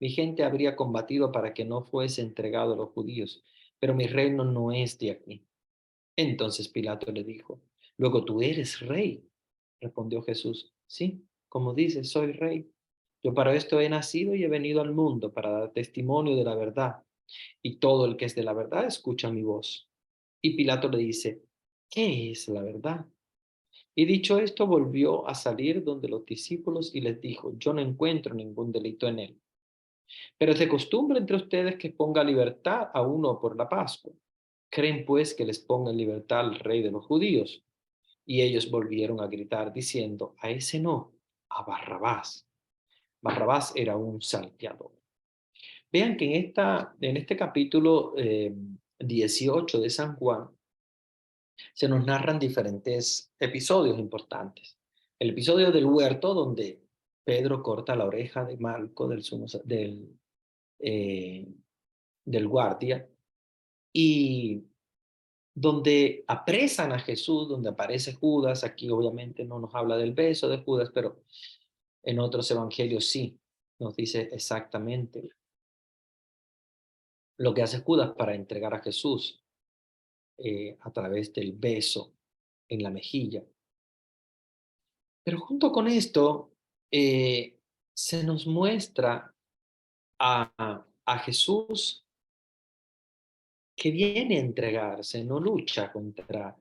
mi gente habría combatido para que no fuese entregado a los judíos, pero mi reino no es de aquí. Entonces Pilato le dijo, luego tú eres rey. Respondió Jesús, sí, como dices, soy rey. Yo para esto he nacido y he venido al mundo, para dar testimonio de la verdad. Y todo el que es de la verdad escucha mi voz. Y Pilato le dice, ¿qué es la verdad? Y dicho esto, volvió a salir donde los discípulos y les dijo, yo no encuentro ningún delito en él. Pero es de costumbre entre ustedes que ponga libertad a uno por la Pascua. ¿Creen pues que les ponga en libertad al rey de los judíos? Y ellos volvieron a gritar diciendo, a ese no, a Barrabás. Barrabás era un salteador. Vean que en este capítulo 18 de San Juan se nos narran diferentes episodios importantes. El episodio del huerto, donde Pedro corta la oreja de Malco, eh, del guardia, y donde apresan a Jesús, donde aparece Judas. Aquí obviamente no nos habla del beso de Judas, pero en otros evangelios sí nos dice exactamente lo que hace Judas para entregar a Jesús a través del beso en la mejilla. Pero junto con esto, se nos muestra a Jesús que viene a entregarse, no lucha contra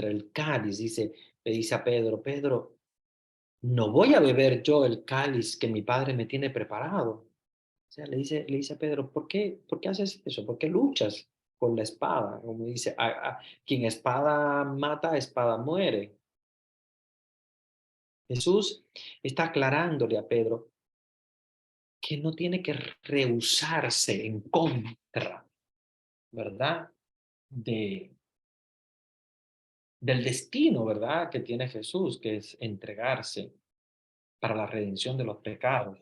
el cáliz. Le dice a Pedro, Pedro, no voy a beber yo el cáliz que mi padre me tiene preparado. O sea, le dice a Pedro, ¿por qué haces eso? ¿Por qué luchas? con la espada, como dice, quien espada mata, a espada muere. Jesús está aclarándole a Pedro que no tiene que rehusarse en contra, ¿verdad? De, del destino, ¿verdad? Que tiene Jesús, que es entregarse para la redención de los pecados,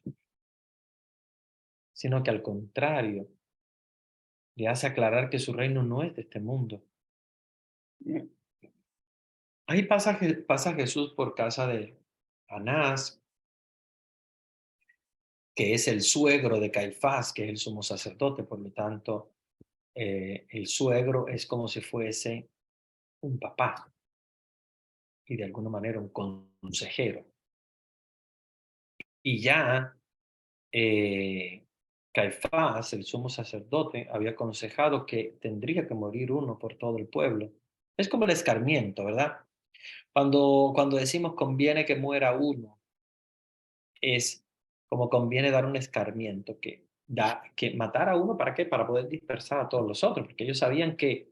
sino que al contrario, le hace aclarar que su reino no es de este mundo. Ahí pasa Jesús por casa de Anás, que es el suegro de Caifás, que es el sumo sacerdote, por lo tanto, el suegro es como si fuese un papá y de alguna manera un consejero. Y ya eh, Caifás, el sumo sacerdote, había aconsejado que tendría que morir uno por todo el pueblo. Es como el escarmiento, ¿verdad? Cuando decimos conviene que muera uno, es como conviene dar un escarmiento, que matar a uno, ¿para qué? Para poder dispersar a todos los otros, porque ellos sabían que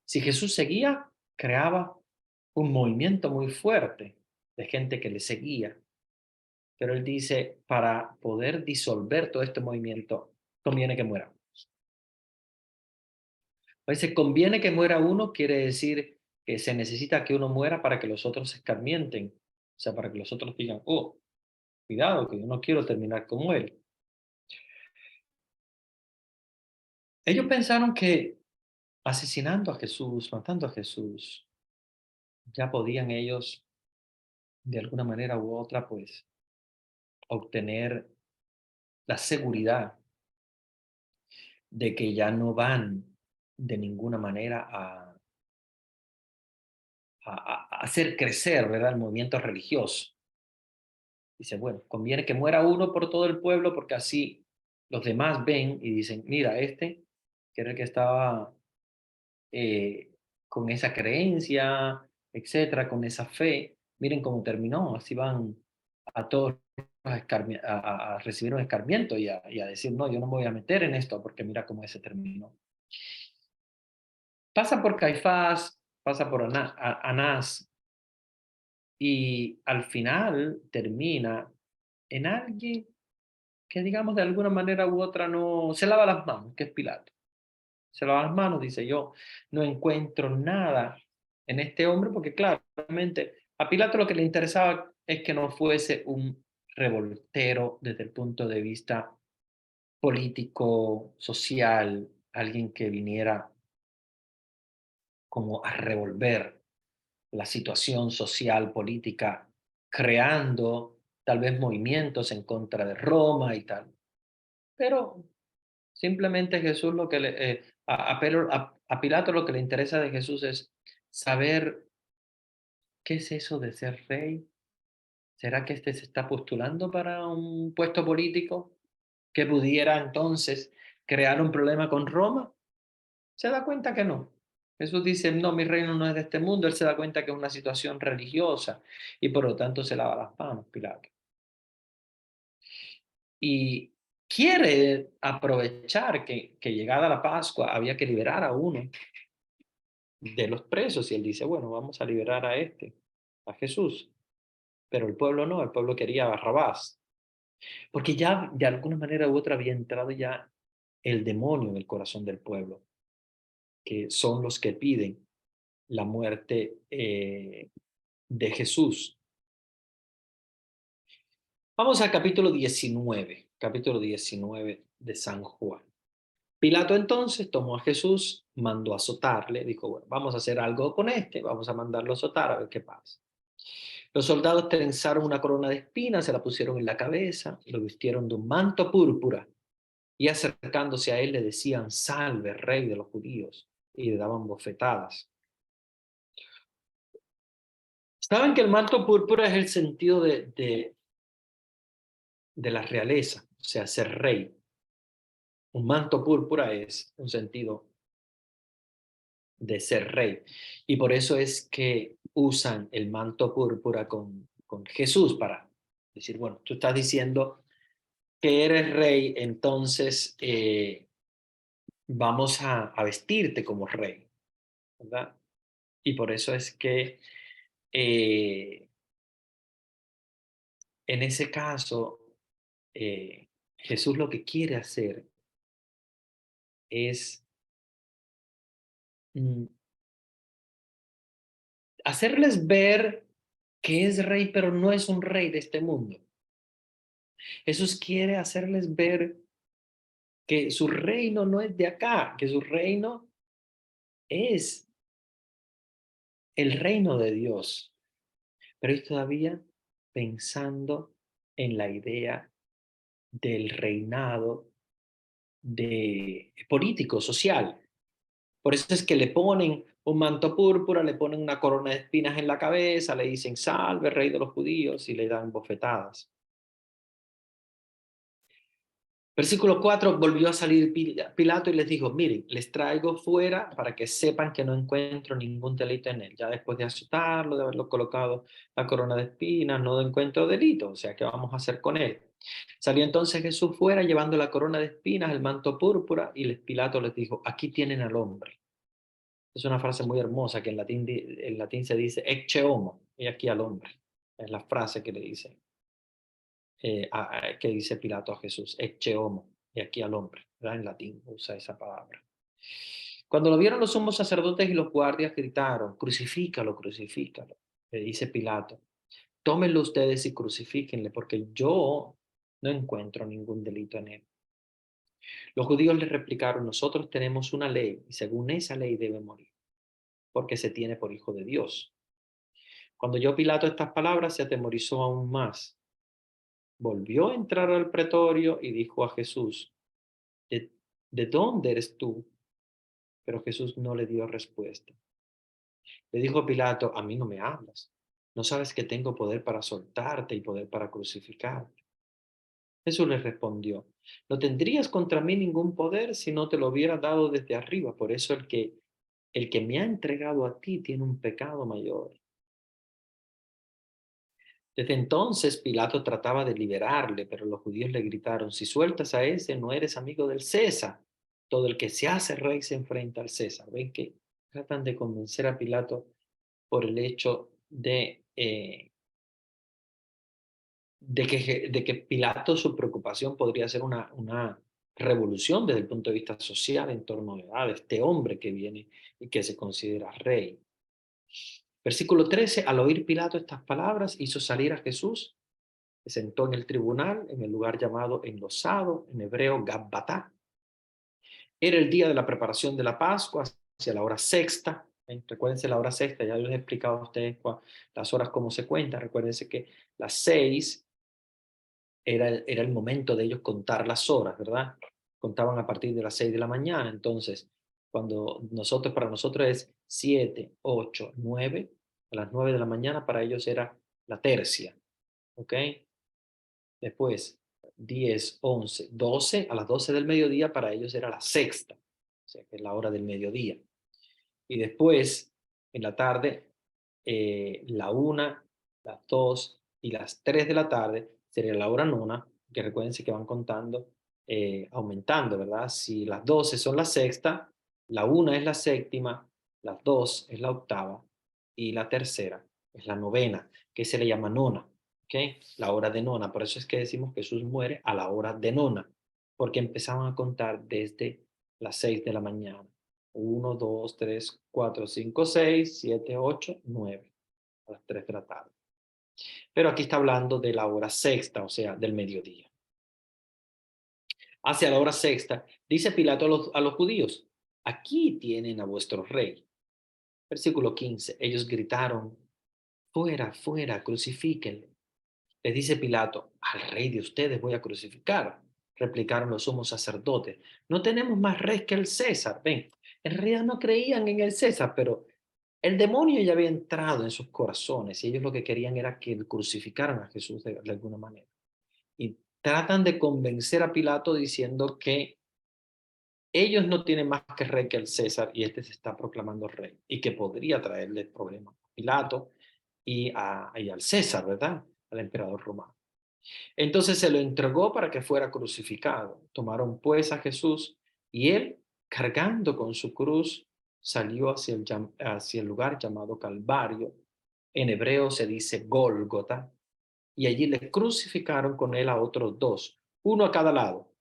si Jesús seguía, creaba un movimiento muy fuerte de gente que le seguía. Pero él dice, para poder disolver todo este movimiento, conviene que muera. A veces conviene que muera uno, quiere decir que se necesita que uno muera para que los otros se escarmienten. O sea, para que los otros digan, oh, cuidado, que yo no quiero terminar como él. Ellos pensaron que asesinando a Jesús, matando a Jesús, ya podían ellos, de alguna manera u otra, pues, obtener la seguridad de que ya no van de ninguna manera a hacer crecer, ¿verdad?, el movimiento religioso. Dice, bueno, conviene que muera uno por todo el pueblo porque así los demás ven y dicen, mira, este, que era el que estaba eh, con esa creencia, etcétera, con esa fe, miren cómo terminó, así van a todos a recibir un escarmiento y a decir, no, yo no me voy a meter en esto porque mira cómo ese terminó. Pasa por Caifás, pasa por Anás y al final termina en alguien que, digamos, de alguna manera u otra no se lava las manos, que es Pilato. Se lava las manos, dice yo, no encuentro nada en este hombre, porque claramente a Pilato lo que le interesaba es que no fuese un revoltero desde el punto de vista político, social, alguien que viniera como a revolver la situación social, política, creando tal vez movimientos en contra de Roma y tal. Pero simplemente Jesús lo que a Pilato lo que le interesa de Jesús es saber qué es eso de ser rey. ¿Será que este se está postulando para un puesto político que pudiera entonces crear un problema con Roma? Se da cuenta que no. Jesús dice, no, mi reino no es de este mundo. Él se da cuenta que es una situación religiosa y por lo tanto se lava las manos, Pilato. Y quiere aprovechar que llegada la Pascua había que liberar a uno de los presos y él dice, bueno, vamos a liberar a este, a Jesús. Pero el pueblo no, el pueblo quería a Barrabás, porque ya de alguna manera u otra había entrado ya el demonio en el corazón del pueblo, que son los que piden la muerte de Jesús. Vamos al capítulo 19 de San Juan. Pilato entonces tomó a Jesús, mandó a azotarle, dijo, bueno, vamos a hacer algo con este, vamos a mandarlo a azotar a ver qué pasa. Los soldados trenzaron una corona de espinas, se la pusieron en la cabeza, lo vistieron de un manto púrpura y acercándose a él le decían, salve, rey de los judíos, y le daban bofetadas. Saben que el manto púrpura es el sentido de la realeza, o sea, ser rey. Un manto púrpura es un sentido de ser rey. Y por eso es que usan el manto púrpura con Jesús para decir, bueno, tú estás diciendo que eres rey, entonces vamos a vestirte como rey, ¿verdad? Y por eso es que eh, en ese caso, Jesús lo que quiere hacer es mm, hacerles ver que es rey, pero no es un rey de este mundo. Jesús quiere hacerles ver que su reino no es de acá, que su reino es el reino de Dios, pero es todavía pensando en la idea del reinado de político, social. Por eso es que le ponen un manto púrpura, le ponen una corona de espinas en la cabeza, le dicen, salve, rey de los judíos, y le dan bofetadas. Versículo 4, volvió a salir Pilato y les dijo, miren, les traigo fuera para que sepan que no encuentro ningún delito en él. Ya después de azotarlo, de haberlo colocado la corona de espinas, no encuentro delito, o sea, ¿qué vamos a hacer con él? Salió entonces Jesús fuera llevando la corona de espinas, el manto púrpura, y Pilato les dijo, aquí tienen al hombre. Es una frase muy hermosa que en latín se dice ecce homo, y aquí al hombre. Es la frase que le dice que dice Pilato a Jesús, ecce homo, y aquí al hombre, ¿verdad? En latín usa esa palabra. Cuando lo vieron los sumos sacerdotes y los guardias gritaron, crucifícalo, crucifícalo, le dice Pilato, tómenlo ustedes y crucifíquenle, porque yo no encuentro ningún delito en él. Los judíos le replicaron, nosotros tenemos una ley y según esa ley debe morir, porque se tiene por hijo de Dios. Cuando oyó Pilato estas palabras, se atemorizó aún más. Volvió a entrar al pretorio y dijo a Jesús, ¿de, de dónde eres tú? Pero Jesús no le dio respuesta. Le dijo Pilato, a mí no me hablas. ¿No sabes que tengo poder para soltarte y poder para crucificarte? Jesús le respondió, no tendrías contra mí ningún poder si no te lo hubiera dado desde arriba. Por eso el que me ha entregado a ti tiene un pecado mayor. Desde entonces Pilato trataba de liberarle, pero los judíos le gritaron, si sueltas a ese, no eres amigo del César. Todo el que se hace rey se enfrenta al César. Ven que tratan de convencer a Pilato por el hecho de que Pilato, su preocupación podría ser una revolución desde el punto de vista social en torno a este hombre que viene y que se considera rey. Versículo 13, al oír Pilato estas palabras, hizo salir a Jesús, se sentó en el tribunal, en el lugar llamado enlosado, en hebreo Gabbatá. Era el día de la preparación de la Pascua, hacia la hora sexta. Recuérdense la hora sexta, ya les he explicado a ustedes las horas cómo se cuentan. Recuérdense que las 6 era el momento de ellos contar las horas, ¿verdad? Contaban a partir de las 6 de la mañana. Entonces, para nosotros es 7, 8, 9, a las 9 de la mañana para ellos era la tercia, ¿ok? Después, 10, 11, 12, a las 12 del mediodía para ellos era la sexta, o sea, que es la hora del mediodía. Y después, en la tarde, la una, las 2 y las 3 de la tarde sería la hora nona, que recuérdense que van contando, aumentando, ¿verdad? Si las 12 son la sexta, la una es la séptima, las 2 es la octava y la tercera es la novena, que se le llama nona, ¿ok? La hora de nona. Por eso es que decimos que Jesús muere a la hora de nona, porque empezaban a contar desde las 6 de la mañana. Uno, 2, 3, 4, 5, 6, 7, 8, 9, a las 3 de la tarde. Pero aquí está hablando de la hora sexta, o sea, del mediodía. Hacia la hora sexta, dice Pilato a los judíos, aquí tienen a vuestro rey. Versículo 15, ellos gritaron, fuera, fuera, crucifíquenle. Les dice Pilato, al rey de ustedes voy a crucificar. Replicaron los sumos sacerdotes, no tenemos más rey que el César. Ven, en realidad no creían en el César, pero el demonio ya había entrado en sus corazones y ellos lo que querían era que crucificaran a Jesús de alguna manera. Y tratan de convencer a Pilato diciendo que ellos no tienen más que rey que el César y este se está proclamando rey y que podría traerle problemas a Pilato y al César, ¿verdad? Al emperador romano. Entonces se lo entregó para que fuera crucificado. Tomaron pues a Jesús y él cargando con su cruz, salió hacia el lugar llamado Calvario. En hebreo se dice Gólgota, y allí le crucificaron con él a otros dos, uno a cada lado,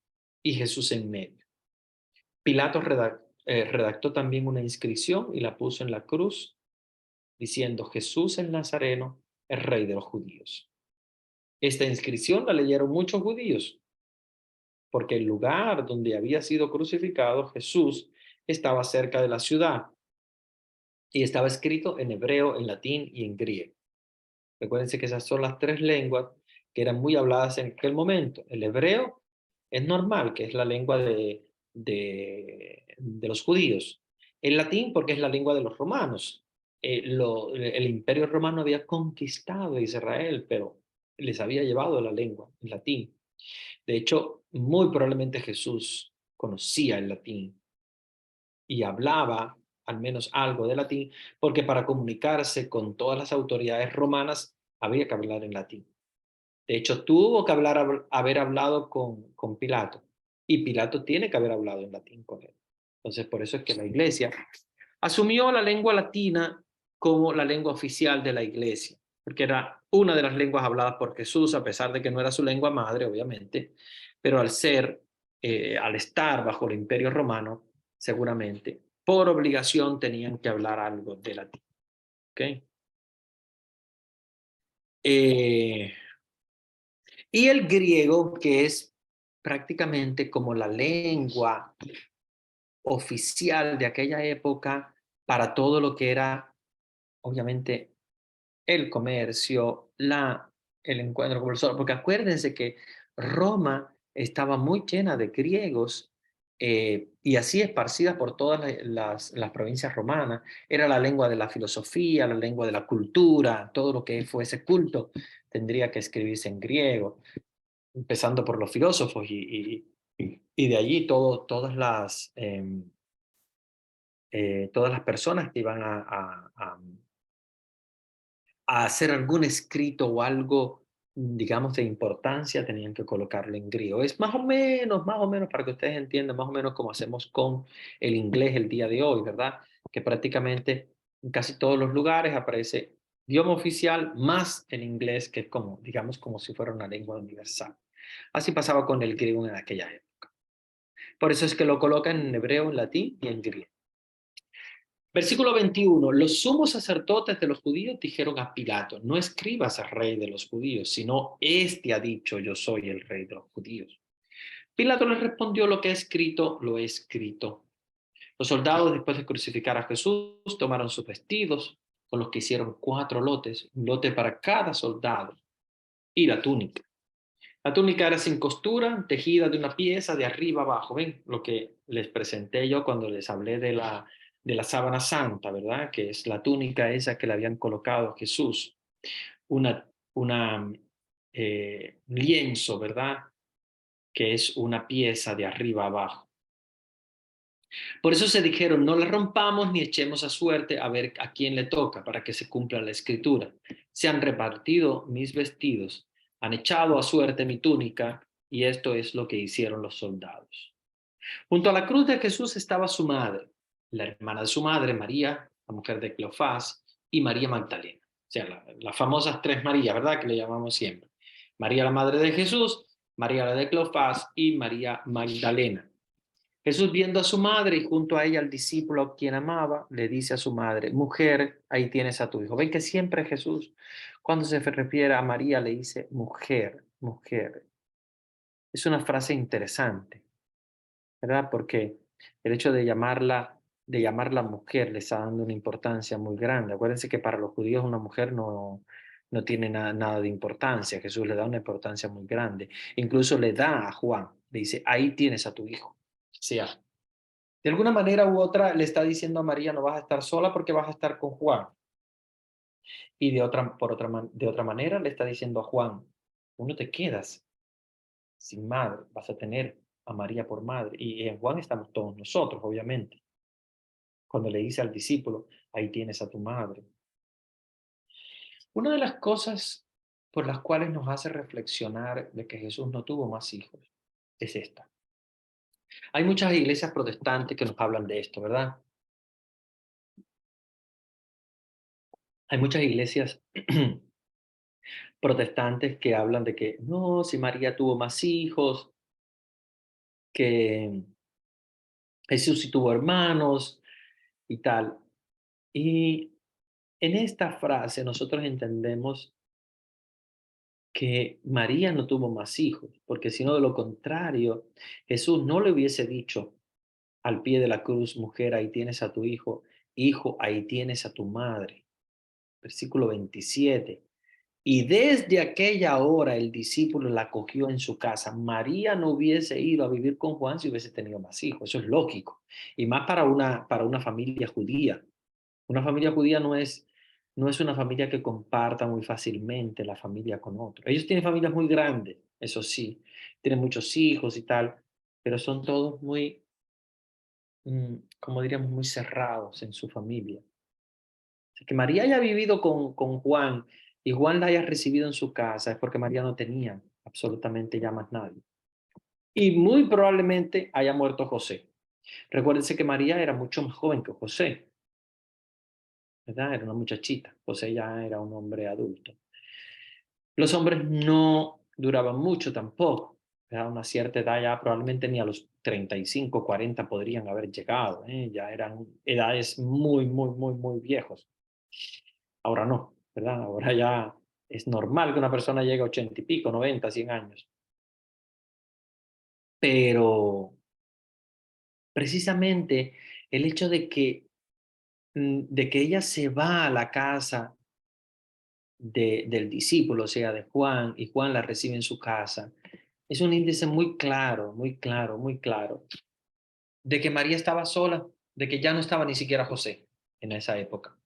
y Jesús en medio. Pilato redactó también una inscripción y la puso en la cruz, diciendo: Jesús el Nazareno, el Rey de los judíos. Esta inscripción la leyeron muchos judíos, porque el lugar donde había sido crucificado Jesús estaba cerca de la ciudad y estaba escrito en hebreo, en latín y en griego. Recuérdense que esas son las tres lenguas que eran muy habladas en aquel momento. El hebreo es normal, que es la lengua de los judíos. El latín, porque es la lengua de los romanos. El imperio romano había conquistado a Israel, pero les había llevado la lengua, el latín. De hecho, muy probablemente Jesús conocía el latín y hablaba al menos algo de latín, porque para comunicarse con todas las autoridades romanas había que hablar en latín. De hecho, tuvo que haber hablado con Pilato, y Pilato tiene que haber hablado en latín con él. Entonces, por eso es que la iglesia asumió la lengua latina como la lengua oficial de la iglesia, porque era una de las lenguas habladas por Jesús, a pesar de que no era su lengua madre, obviamente, pero al estar bajo el imperio romano, seguramente, por obligación tenían que hablar algo de latín. ¿Okay? Eh, y el griego, que es prácticamente como la lengua oficial de aquella época para todo lo que era, obviamente, el comercio, el encuentro con personas, porque acuérdense que Roma estaba muy llena de griegos, y así esparcida por todas las provincias romanas. Era la lengua de la filosofía, la lengua de la cultura, todo lo que fuese culto tendría que escribirse en griego, empezando por los filósofos y de allí todas las personas que iban a hacer algún escrito o algo, digamos, de importancia, tenían que colocarlo en griego. Es más o menos, para que ustedes entiendan, más o menos como hacemos con el inglés el día de hoy, ¿verdad? Que prácticamente en casi todos los lugares aparece idioma oficial más el inglés, que es como, digamos, como si fuera una lengua universal. Así pasaba con el griego en aquella época. Por eso es que lo colocan en hebreo, en latín y en griego. Versículo 21. Los sumos sacerdotes de los judíos dijeron a Pilato: no escribas al rey de los judíos, sino este ha dicho: yo soy el rey de los judíos. Pilato les respondió: lo que he escrito, lo he escrito. Los soldados, después de crucificar a Jesús, tomaron sus vestidos, con los que hicieron 4 lotes, un lote para cada soldado, y la túnica. La túnica era sin costura, tejida de una pieza de arriba abajo. ¿Ven? Lo que les presenté yo cuando les hablé de la sábana santa, ¿verdad? Que es la túnica esa que le habían colocado a Jesús. Una lienzo, ¿verdad? Que es una pieza de arriba abajo. Por eso se dijeron: no la rompamos ni echemos a suerte a ver a quién le toca, para que se cumpla la escritura. Se han repartido mis vestidos, han echado a suerte mi túnica, y esto es lo que hicieron los soldados. Junto a la cruz de Jesús estaba su madre, la hermana de su madre, María, la mujer de Cleofás, y María Magdalena. O sea, las famosas 3 Marías, ¿verdad? Que le llamamos siempre. María, la madre de Jesús, María, la de Cleofás, y María Magdalena. Jesús, viendo a su madre y junto a ella al discípulo a quien amaba, le dice a su madre: mujer, ahí tienes a tu hijo. Ven que siempre Jesús, cuando se refiere a María, le dice mujer, mujer. Es una frase interesante, ¿verdad? Porque el hecho de llamarla mujer le está dando una importancia muy grande. Acuérdense que para los judíos una mujer no tiene nada de importancia. Jesús le da una importancia muy grande. Incluso le da a Juan, le dice: ahí tienes a tu hijo. O sea, de alguna manera u otra le está diciendo a María: no vas a estar sola porque vas a estar con Juan. Y de otra manera le está diciendo a Juan: tú no te quedas sin madre, vas a tener a María por madre. Y en Juan estamos todos nosotros, obviamente. Cuando le dice al discípulo: ahí tienes a tu madre. Una de las cosas por las cuales nos hace reflexionar de que Jesús no tuvo más hijos es esta. Hay muchas iglesias protestantes que nos hablan de esto, ¿verdad? Hay muchas iglesias protestantes que hablan de que no, si María tuvo más hijos, que Jesús sí tuvo hermanos y tal. Y en esta frase nosotros entendemos que María no tuvo más hijos, porque si no, de lo contrario, Jesús no le hubiese dicho al pie de la cruz, mujer, ahí tienes a tu hijo, hijo, ahí tienes a tu madre. Versículo 27. Y desde aquella hora el discípulo la acogió en su casa. María no hubiese ido a vivir con Juan si hubiese tenido más hijos. Eso es lógico. Y más para una familia judía. Una familia judía no es una familia que comparta muy fácilmente la familia con otro. Ellos tienen familias muy grandes, eso sí. Tienen muchos hijos y tal, pero son todos muy, como diríamos, muy cerrados en su familia. Que María haya vivido con Juan y Juan la haya recibido en su casa es porque María no tenía absolutamente ya más nadie. Y muy probablemente haya muerto José. Recuérdense que María era mucho más joven que José, ¿verdad? Era una muchachita. José ya era un hombre adulto. Los hombres no duraban mucho tampoco. A una cierta edad ya probablemente ni a los 35, 40 podrían haber llegado. Ya eran edades muy, muy, muy, muy viejos. Ahora no, ¿verdad? Ahora ya es normal que una persona llegue a 80 y pico, 90, 100 años. Pero precisamente el hecho de que ella se va a la casa del discípulo, o sea, de Juan, y Juan la recibe en su casa, es un índice muy claro, muy claro, muy claro, de que María estaba sola, de que ya no estaba ni siquiera José en esa época,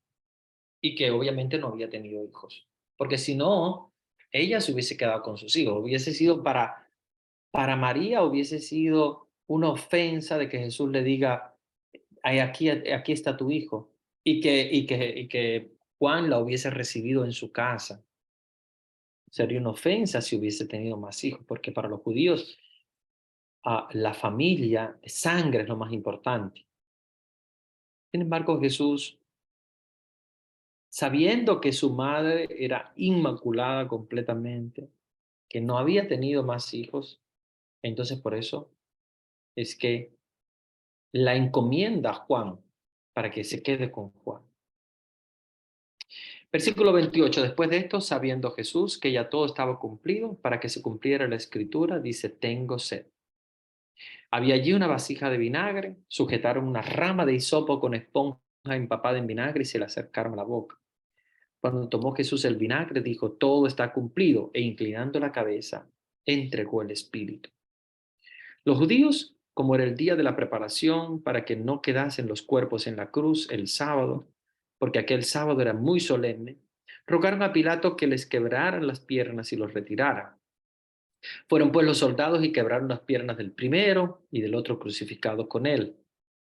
y que obviamente no había tenido hijos, porque si no, ella se hubiese quedado con sus hijos, hubiese sido para María, hubiese sido una ofensa de que Jesús le diga, "Ay, aquí está tu hijo", y que Juan la hubiese recibido en su casa. Sería una ofensa si hubiese tenido más hijos, porque para los judíos la familia de sangre es lo más importante. Sin embargo, Jesús, sabiendo que su madre era inmaculada completamente, que no había tenido más hijos, entonces por eso es que la encomienda a Juan para que se quede con Juan. Versículo 28. Después de esto, sabiendo Jesús que ya todo estaba cumplido, para que se cumpliera la escritura, dice, tengo sed. Había allí una vasija de vinagre, sujetaron una rama de hisopo con esponja empapada en vinagre y se le acercaron a la boca. Cuando tomó Jesús el vinagre, dijo, todo está cumplido, e inclinando la cabeza, entregó el espíritu. Los judíos, como era el día de la preparación para que no quedasen los cuerpos en la cruz el sábado, porque aquel sábado era muy solemne, rogaron a Pilato que les quebraran las piernas y los retirara. Fueron pues los soldados y quebraron las piernas del primero y del otro crucificado con él.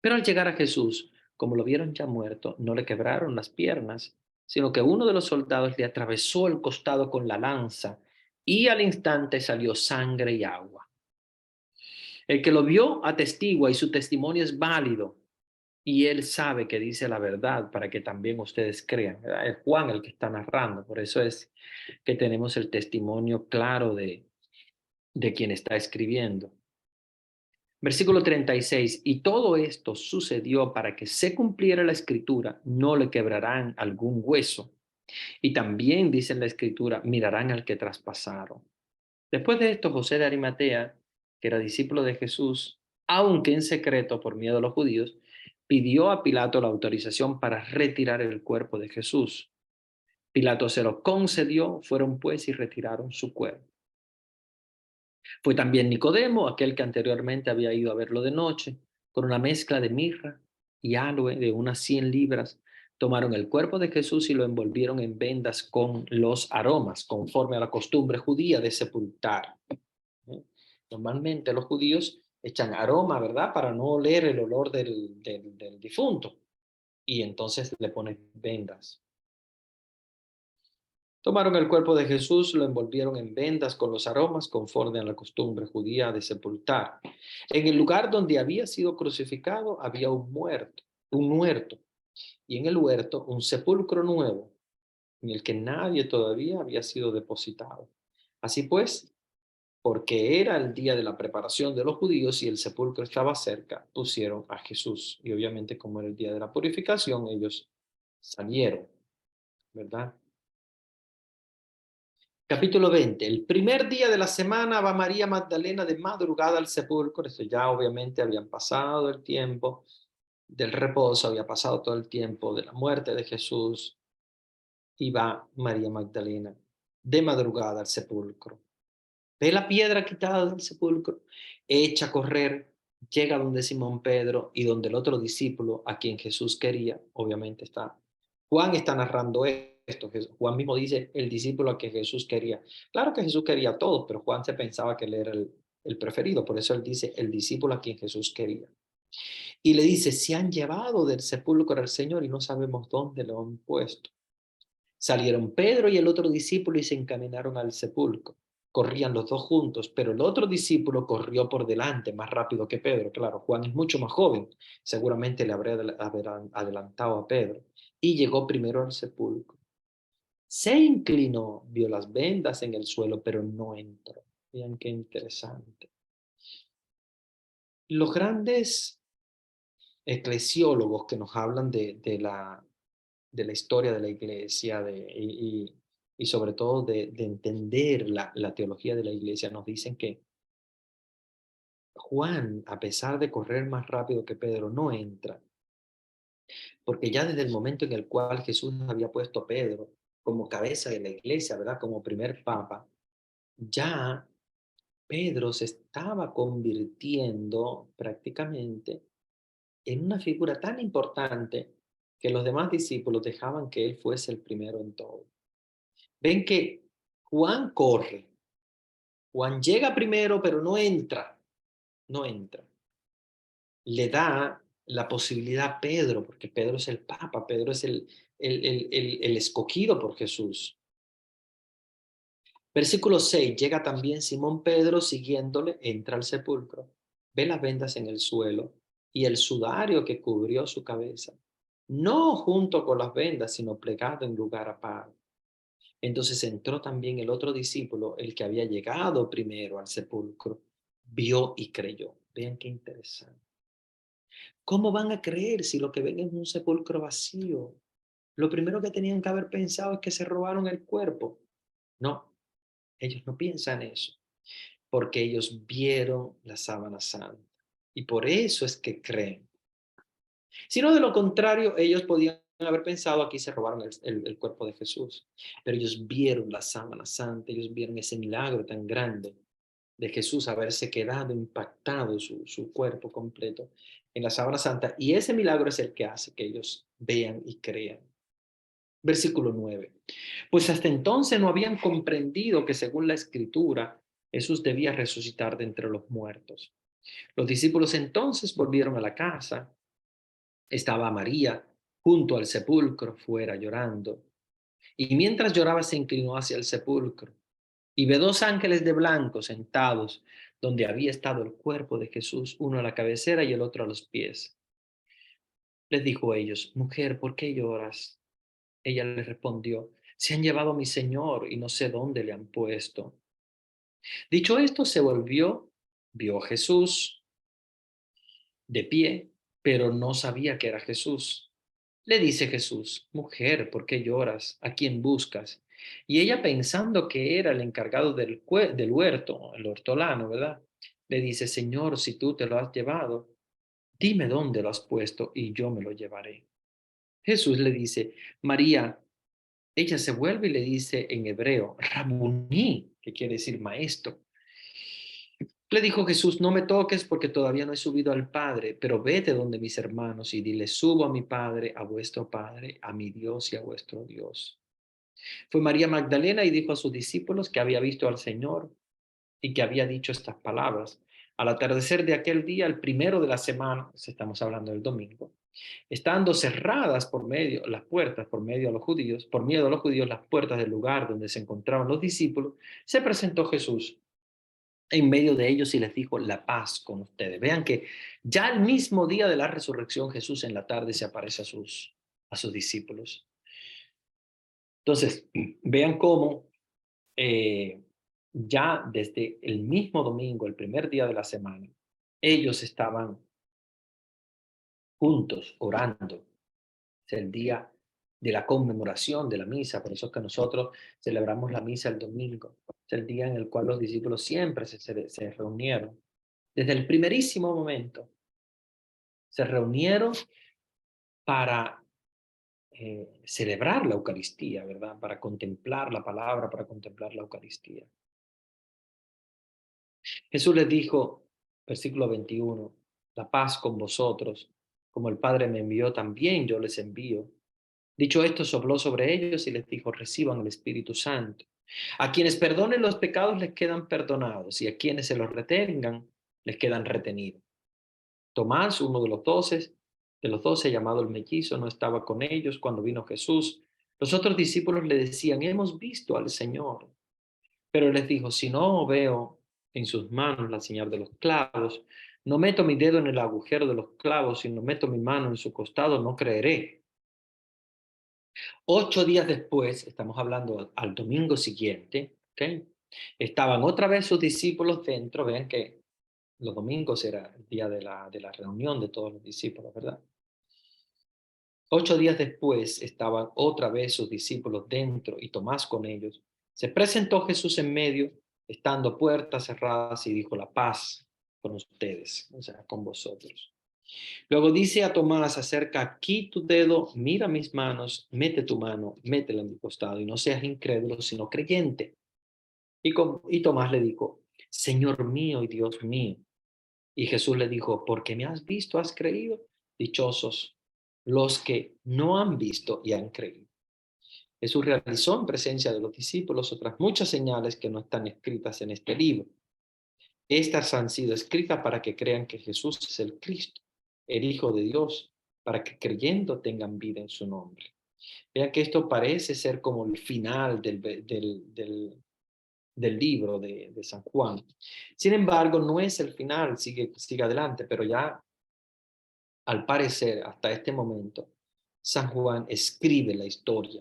Pero al llegar a Jesús, como lo vieron ya muerto, no le quebraron las piernas, sino que uno de los soldados le atravesó el costado con la lanza y al instante salió sangre y agua. El que lo vio atestigua y su testimonio es válido y él sabe que dice la verdad para que también ustedes crean. ¿Verdad? Es Juan el que está narrando, por eso es que tenemos el testimonio claro de quien está escribiendo. Versículo 36, y todo esto sucedió para que se cumpliera la escritura, no le quebrarán algún hueso. Y también dice en la escritura, mirarán al que traspasaron. Después de esto, José de Arimatea, que era discípulo de Jesús, aunque en secreto por miedo a los judíos, pidió a Pilato la autorización para retirar el cuerpo de Jesús. Pilato se lo concedió, fueron pues y retiraron su cuerpo. Fue también Nicodemo, aquel que anteriormente había ido a verlo de noche, con una mezcla de mirra y aloe de unas 100 libras. Tomaron el cuerpo de Jesús y lo envolvieron en vendas con los aromas, conforme a la costumbre judía de sepultar. ¿Eh? Normalmente los judíos echan aroma, ¿verdad? Para no oler el olor del difunto. Y entonces le ponen vendas. Tomaron el cuerpo de Jesús, lo envolvieron en vendas con los aromas, conforme a la costumbre judía de sepultar. En el lugar donde había sido crucificado había un huerto, y en el huerto un sepulcro nuevo, en el que nadie todavía había sido depositado. Así pues, porque era el día de la preparación de los judíos y el sepulcro estaba cerca, pusieron a Jesús. Y obviamente, como era el día de la purificación, ellos salieron, ¿verdad? Capítulo 20. El primer día de la semana va María Magdalena de madrugada al sepulcro. Esto ya obviamente habían pasado el tiempo del reposo, había pasado todo el tiempo de la muerte de Jesús. Y va María Magdalena de madrugada al sepulcro. Ve la piedra quitada del sepulcro, echa a correr, llega donde Simón Pedro y donde el otro discípulo a quien Jesús quería, obviamente está. Juan está narrando esto. Juan mismo dice el discípulo a quien Jesús quería. Claro que Jesús quería a todos, pero Juan se pensaba que él era el preferido. Por eso él dice el discípulo a quien Jesús quería. Y le dice, se han llevado del sepulcro al Señor y no sabemos dónde lo han puesto. Salieron Pedro y el otro discípulo y se encaminaron al sepulcro. Corrían los dos juntos, pero el otro discípulo corrió por delante, más rápido que Pedro. Claro, Juan es mucho más joven, seguramente le habría adelantado a Pedro. Y llegó primero al sepulcro. Se inclinó, vio las vendas en el suelo, pero no entró. Vean qué interesante. Los grandes eclesiólogos que nos hablan de la historia de la iglesia y sobre todo de entender la teología de la iglesia, nos dicen que Juan, a pesar de correr más rápido que Pedro, no entra, porque ya desde el momento en el cual Jesús había puesto a Pedro como cabeza de la iglesia, ¿verdad? Como primer papa, ya Pedro se estaba convirtiendo prácticamente en una figura tan importante que los demás discípulos dejaban que él fuese el primero en todo. Ven que Juan corre, Juan llega primero, pero no entra, no entra. Le da la posibilidad a Pedro, porque Pedro es el Papa, Pedro es el escogido por Jesús. Versículo 6, llega también Simón Pedro siguiéndole, entra al sepulcro, ve las vendas en el suelo y el sudario que cubrió su cabeza, no junto con las vendas, sino plegado en lugar aparte. Entonces entró también el otro discípulo, el que había llegado primero al sepulcro, vio y creyó. Vean qué interesante. ¿Cómo van a creer si lo que ven es un sepulcro vacío? Lo primero que tenían que haber pensado es que se robaron el cuerpo. No, ellos no piensan eso, porque ellos vieron la sábana santa. Y por eso es que creen. Si no, de lo contrario, ellos podían haber pensado aquí se robaron el cuerpo de Jesús, pero ellos vieron la sábana santa, ellos vieron ese milagro tan grande de Jesús haberse quedado impactado su cuerpo completo en la sábana santa, y ese milagro es el que hace que ellos vean y crean. Versículo 9. Pues hasta entonces no habían comprendido que según la escritura Jesús debía resucitar de entre los muertos. Los discípulos entonces volvieron a la casa. Estaba María junto al sepulcro fuera llorando. Y mientras lloraba se inclinó hacia el sepulcro y ve dos ángeles de blanco sentados donde había estado el cuerpo de Jesús, uno a la cabecera y el otro a los pies. Les dijo a ellos, mujer, ¿por qué lloras? Ella les respondió, se han llevado a mi Señor y no sé dónde le han puesto. Dicho esto, se volvió, vio a Jesús de pie, pero no sabía que era Jesús. Le dice Jesús, mujer, ¿por qué lloras? ¿A quién buscas? Y ella pensando que era el encargado del huerto, el hortolano, ¿verdad? Le dice, Señor, si tú te lo has llevado, dime dónde lo has puesto y yo me lo llevaré. Jesús le dice, María. Ella se vuelve y le dice en hebreo, Rabuní, que quiere decir maestro. Le dijo Jesús, no me toques porque todavía no he subido al Padre, pero vete donde mis hermanos y dile, subo a mi Padre, a vuestro Padre, a mi Dios y a vuestro Dios. Fue María Magdalena y dijo a sus discípulos que había visto al Señor y que había dicho estas palabras. Al atardecer de aquel día, el primero de la semana, pues estamos hablando del domingo, estando cerradas por medio las puertas, por medio a los judíos, por miedo a los judíos, las puertas del lugar donde se encontraban los discípulos, se presentó Jesús en medio de ellos y les dijo, la paz con ustedes. Vean que ya el mismo día de la resurrección, Jesús en la tarde se aparece a sus discípulos. Entonces, vean cómo ya desde el mismo domingo, el primer día de la semana, ellos estaban juntos orando. Es el día de la conmemoración de la misa, por eso es que nosotros celebramos la misa el domingo. Es el día en el cual los discípulos siempre se reunieron. Desde el primerísimo momento se reunieron para celebrar la Eucaristía, ¿verdad? Para contemplar la palabra, para contemplar la Eucaristía. Jesús les dijo, versículo 21, la paz con vosotros, como el Padre me envió, también yo les envío. Dicho esto, sopló sobre ellos y les dijo, reciban el Espíritu Santo. A quienes perdonen los pecados les quedan perdonados y a quienes se los retengan les quedan retenidos. Tomás, uno de los doce, llamado el mellizo, no estaba con ellos cuando vino Jesús. Los otros discípulos le decían, hemos visto al Señor. Pero les dijo, si no veo en sus manos la señal de los clavos, no meto mi dedo en el agujero de los clavos, y no meto mi mano en su costado, no creeré. 8 días después, estamos hablando al domingo siguiente, ¿ok? Estaban otra vez sus discípulos dentro, vean que los domingos era el día de la reunión de todos los discípulos, ¿verdad? 8 días después estaban otra vez sus discípulos dentro y Tomás con ellos. Se presentó Jesús en medio, estando puertas cerradas, y dijo, la paz con ustedes, o sea, con vosotros. Luego dice a Tomás, acerca aquí tu dedo, mira mis manos, mete tu mano, métela en mi costado, y no seas incrédulo, sino creyente. Y Tomás le dijo, Señor mío y Dios mío. Y Jesús le dijo, porque me has visto, has creído. Dichosos los que no han visto y han creído. Jesús realizó en presencia de los discípulos otras muchas señales que no están escritas en este libro. Estas han sido escritas para que crean que Jesús es el Cristo, el Hijo de Dios, para que creyendo tengan vida en su nombre. Vean que esto parece ser como el final del libro de San Juan. Sin embargo, no es el final, sigue adelante, pero ya al parecer, hasta este momento, San Juan escribe la historia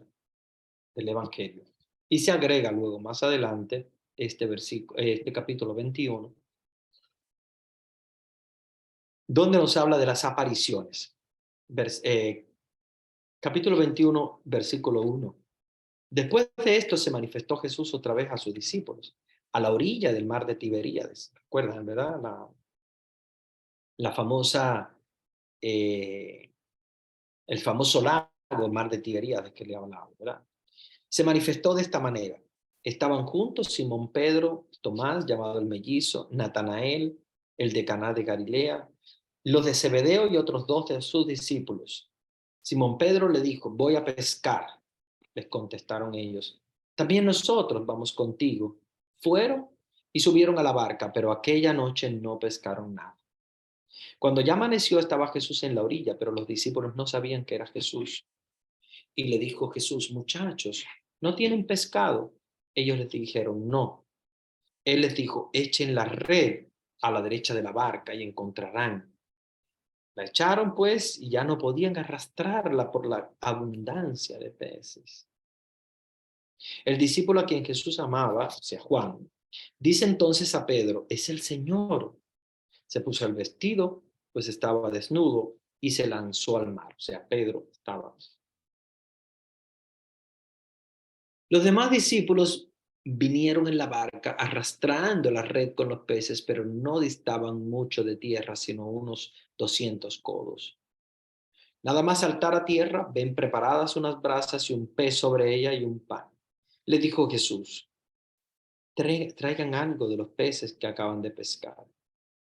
del Evangelio y se agrega luego más adelante este capítulo 21, donde nos habla de las apariciones. Capítulo 21, versículo 1. Después de esto se manifestó Jesús otra vez a sus discípulos, a la orilla del mar de Tiberíades. ¿Recuerdan, verdad? La famosa, eh, el famoso lago, el mar de Tiberíades que le hablaba, ¿verdad? Se manifestó de esta manera. Estaban juntos Simón Pedro, Tomás, llamado el mellizo, Natanael, el de Caná de Galilea, los de Zebedeo y otros dos de sus discípulos. Simón Pedro le dijo, voy a pescar. Les contestaron ellos, también nosotros vamos contigo. Fueron y subieron a la barca, pero aquella noche no pescaron nada. Cuando ya amaneció estaba Jesús en la orilla, pero los discípulos no sabían que era Jesús. Y le dijo Jesús, muchachos, ¿no tienen pescado? Ellos les dijeron, no. Él les dijo, echen la red a la derecha de la barca y encontrarán. La echaron pues y ya no podían arrastrarla por la abundancia de peces. El discípulo a quien Jesús amaba, o sea, Juan, dice entonces a Pedro, es el Señor. Se puso el vestido, pues estaba desnudo, y se lanzó al mar. O sea, Pedro estaba. Los demás discípulos vinieron en la barca arrastrando la red con los peces, pero no distaban mucho de tierra, sino unos 200 codos. Nada más saltar a tierra, ven preparadas unas brasas y un pez sobre ella y un pan. Le dijo Jesús, traigan algo de los peces que acaban de pescar.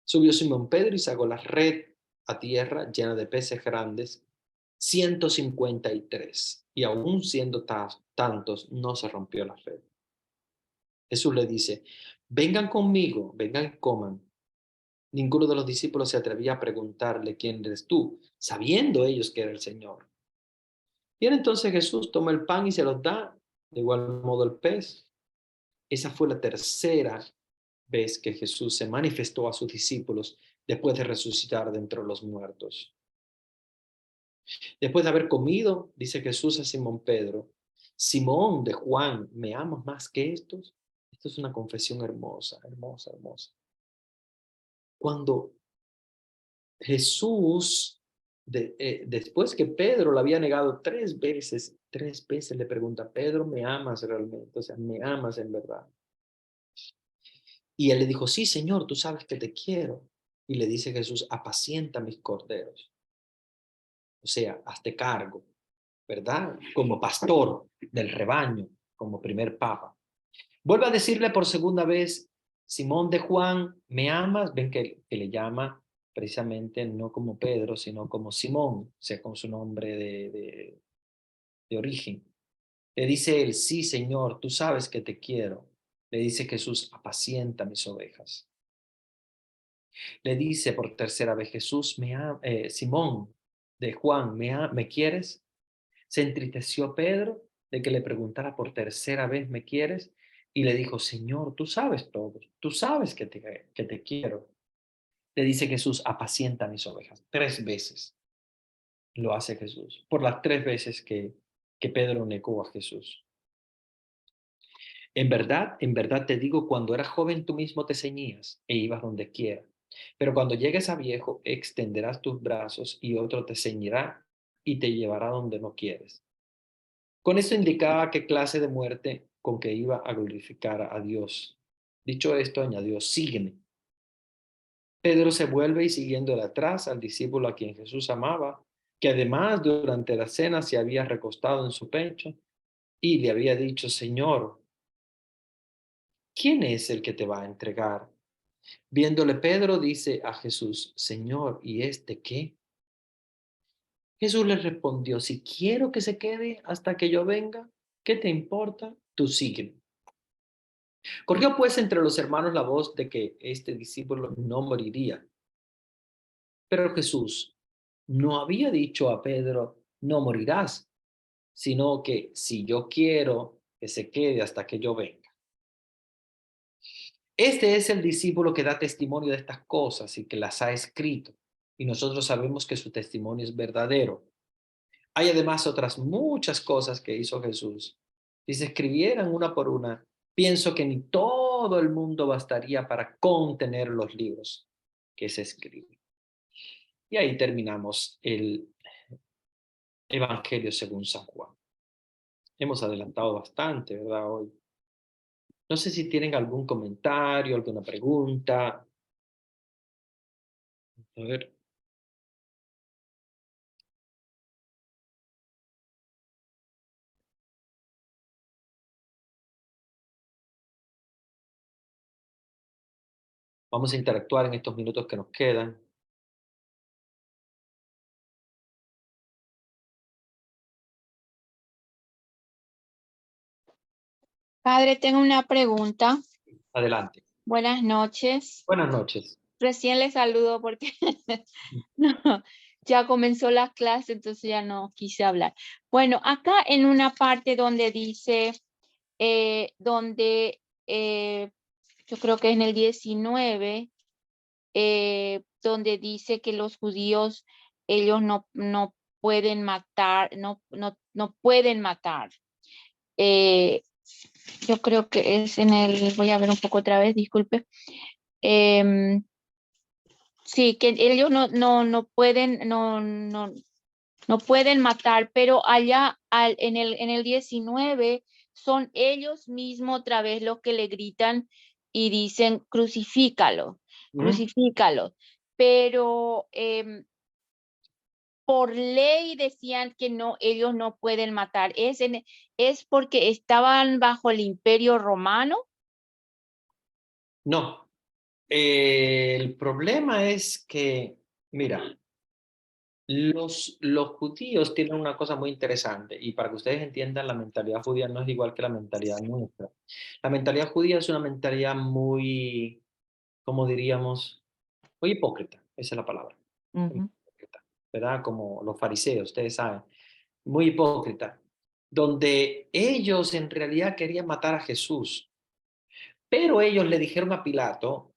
Subió Simón Pedro y sacó la red a tierra llena de peces grandes, 153, y aún siendo tantos, no se rompió la red. Jesús le dice, vengan conmigo, vengan y coman. Ninguno de los discípulos se atrevía a preguntarle quién eres tú, sabiendo ellos que era el Señor. Y entonces Jesús toma el pan y se los da, de igual modo el pez. Esa fue la tercera vez que Jesús se manifestó a sus discípulos después de resucitar de entre los muertos. Después de haber comido, dice Jesús a Simón Pedro, Simón de Juan, ¿me amas más que estos? Esto es una confesión hermosa, hermosa, hermosa. Cuando Jesús, después que Pedro lo había negado tres veces le pregunta, Pedro, ¿me amas realmente? O sea, ¿me amas en verdad? Y él le dijo, sí, Señor, tú sabes que te quiero. Y le dice Jesús, apacienta mis corderos. O sea, hazte cargo, ¿verdad? Como pastor del rebaño, como primer papa. Vuelve a decirle por segunda vez, Simón de Juan, ¿me amas? Ven que le llama precisamente no como Pedro, sino como Simón, o sea, con su nombre de origen. Le dice él, sí, Señor, tú sabes que te quiero. Le dice Jesús, apacienta mis ovejas. Le dice por tercera vez Jesús, Simón de Juan, ¿me quieres? Se entristeció Pedro de que le preguntara por tercera vez, ¿me quieres? Y le dijo, Señor, tú sabes todo, tú sabes que te quiero. Le dice Jesús, apacienta mis ovejas. Tres veces lo hace Jesús, por las tres veces que Pedro negó a Jesús. En verdad te digo, cuando eras joven tú mismo te ceñías e ibas donde quiera. Pero cuando llegues a viejo, extenderás tus brazos y otro te ceñirá y te llevará donde no quieres. Con esto indicaba qué clase de muerte con que iba a glorificar a Dios. Dicho esto, añadió, sígueme. Pedro se vuelve y siguiéndole atrás al discípulo a quien Jesús amaba, que además durante la cena se había recostado en su pecho y le había dicho, Señor, ¿quién es el que te va a entregar? Viéndole Pedro dice a Jesús, Señor, ¿y este qué? Jesús le respondió, si quiero que se quede hasta que yo venga, ¿qué te importa? Tú sígueme. Corrió pues entre los hermanos la voz de que este discípulo no moriría. Pero Jesús no había dicho a Pedro, no morirás, sino que si yo quiero que se quede hasta que yo venga. Este es el discípulo que da testimonio de estas cosas y que las ha escrito, y nosotros sabemos que su testimonio es verdadero. Hay además otras muchas cosas que hizo Jesús. Si se escribieran una por una, pienso que ni todo el mundo bastaría para contener los libros que se escriben. Y ahí terminamos el Evangelio según San Juan. Hemos adelantado bastante, ¿verdad? Hoy. No sé si tienen algún comentario, alguna pregunta. A ver, vamos a interactuar en estos minutos que nos quedan. Padre, tengo una pregunta. Adelante. Buenas noches. Buenas noches. Recién le saludo porque no, ya comenzó la clase, entonces ya no quise hablar. Bueno, acá en una parte donde dice, yo creo que en el 19, donde dice que los judíos, ellos no pueden matar, no pueden matar. Eh, yo creo que es voy a ver un poco otra vez, disculpe. Em, sí, que ellos no pueden matar, pero allá en el 19 son ellos mismos otra vez los que le gritan y dicen crucifícalo, Ujú. crucifícalo. Pero por ley decían que no, ellos no pueden matar. Es porque estaban bajo el Imperio Romano. No, el problema es que, mira, los judíos tienen una cosa muy interesante y para que ustedes entiendan, la mentalidad judía no es igual que la mentalidad nuestra. La mentalidad judía es una mentalidad muy, ¿cómo diríamos? Muy hipócrita, esa es la palabra. Muy Ujú. hipócrita, ¿verdad? Como los fariseos, ustedes saben, muy hipócrita, donde ellos en realidad querían matar a Jesús, pero ellos le dijeron a Pilato,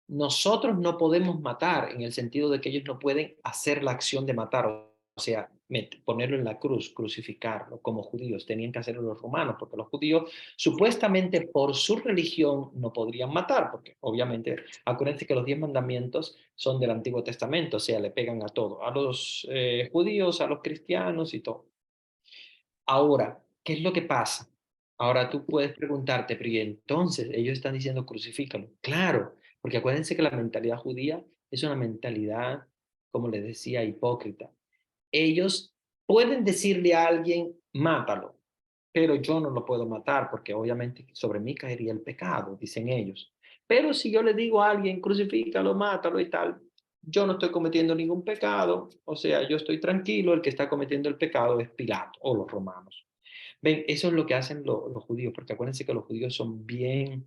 nosotros no podemos matar, en el sentido de que ellos no pueden hacer la acción de matar, o sea, ponerlo en la cruz, crucificarlo como judíos, tenían que hacerlo los romanos, porque los judíos supuestamente por su religión no podrían matar, porque obviamente, acuérdense que los 10 mandamientos son del Antiguo Testamento, o sea, le pegan a todo, a los judíos, a los cristianos y todo. Ahora, ¿qué es lo que pasa? Ahora tú puedes preguntarte, pero ¿y entonces ellos están diciendo crucifícalo? Claro, porque acuérdense que la mentalidad judía es una mentalidad, como les decía, hipócrita. Ellos pueden decirle a alguien, mátalo, pero yo no lo puedo matar porque obviamente sobre mí caería el pecado, dicen ellos. Pero si yo le digo a alguien, crucifícalo, mátalo y tal, yo no estoy cometiendo ningún pecado, o sea, yo estoy tranquilo, el que está cometiendo el pecado es Pilato o los romanos. Ven, eso es lo que hacen los judíos, porque acuérdense que los judíos son bien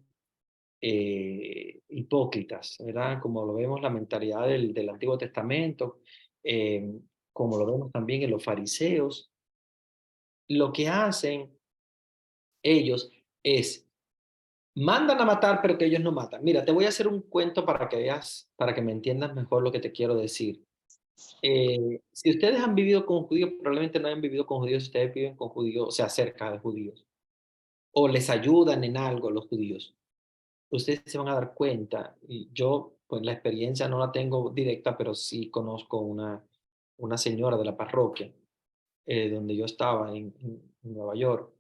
hipócritas, ¿verdad? Como lo vemos la mentalidad del Antiguo Testamento, eh, como lo vemos también en los fariseos, lo que hacen ellos es, mandan a matar, pero que ellos no matan. Mira, te voy a hacer un cuento para que veas, para que me entiendas mejor lo que te quiero decir. Si ustedes han vivido con judíos, probablemente no hayan vivido con judíos, ustedes viven con judíos, o sea, cerca de judíos, o les ayudan en algo los judíos. Ustedes se van a dar cuenta, y yo, pues la experiencia no la tengo directa, pero sí conozco una señora de la parroquia donde yo estaba en Nueva York,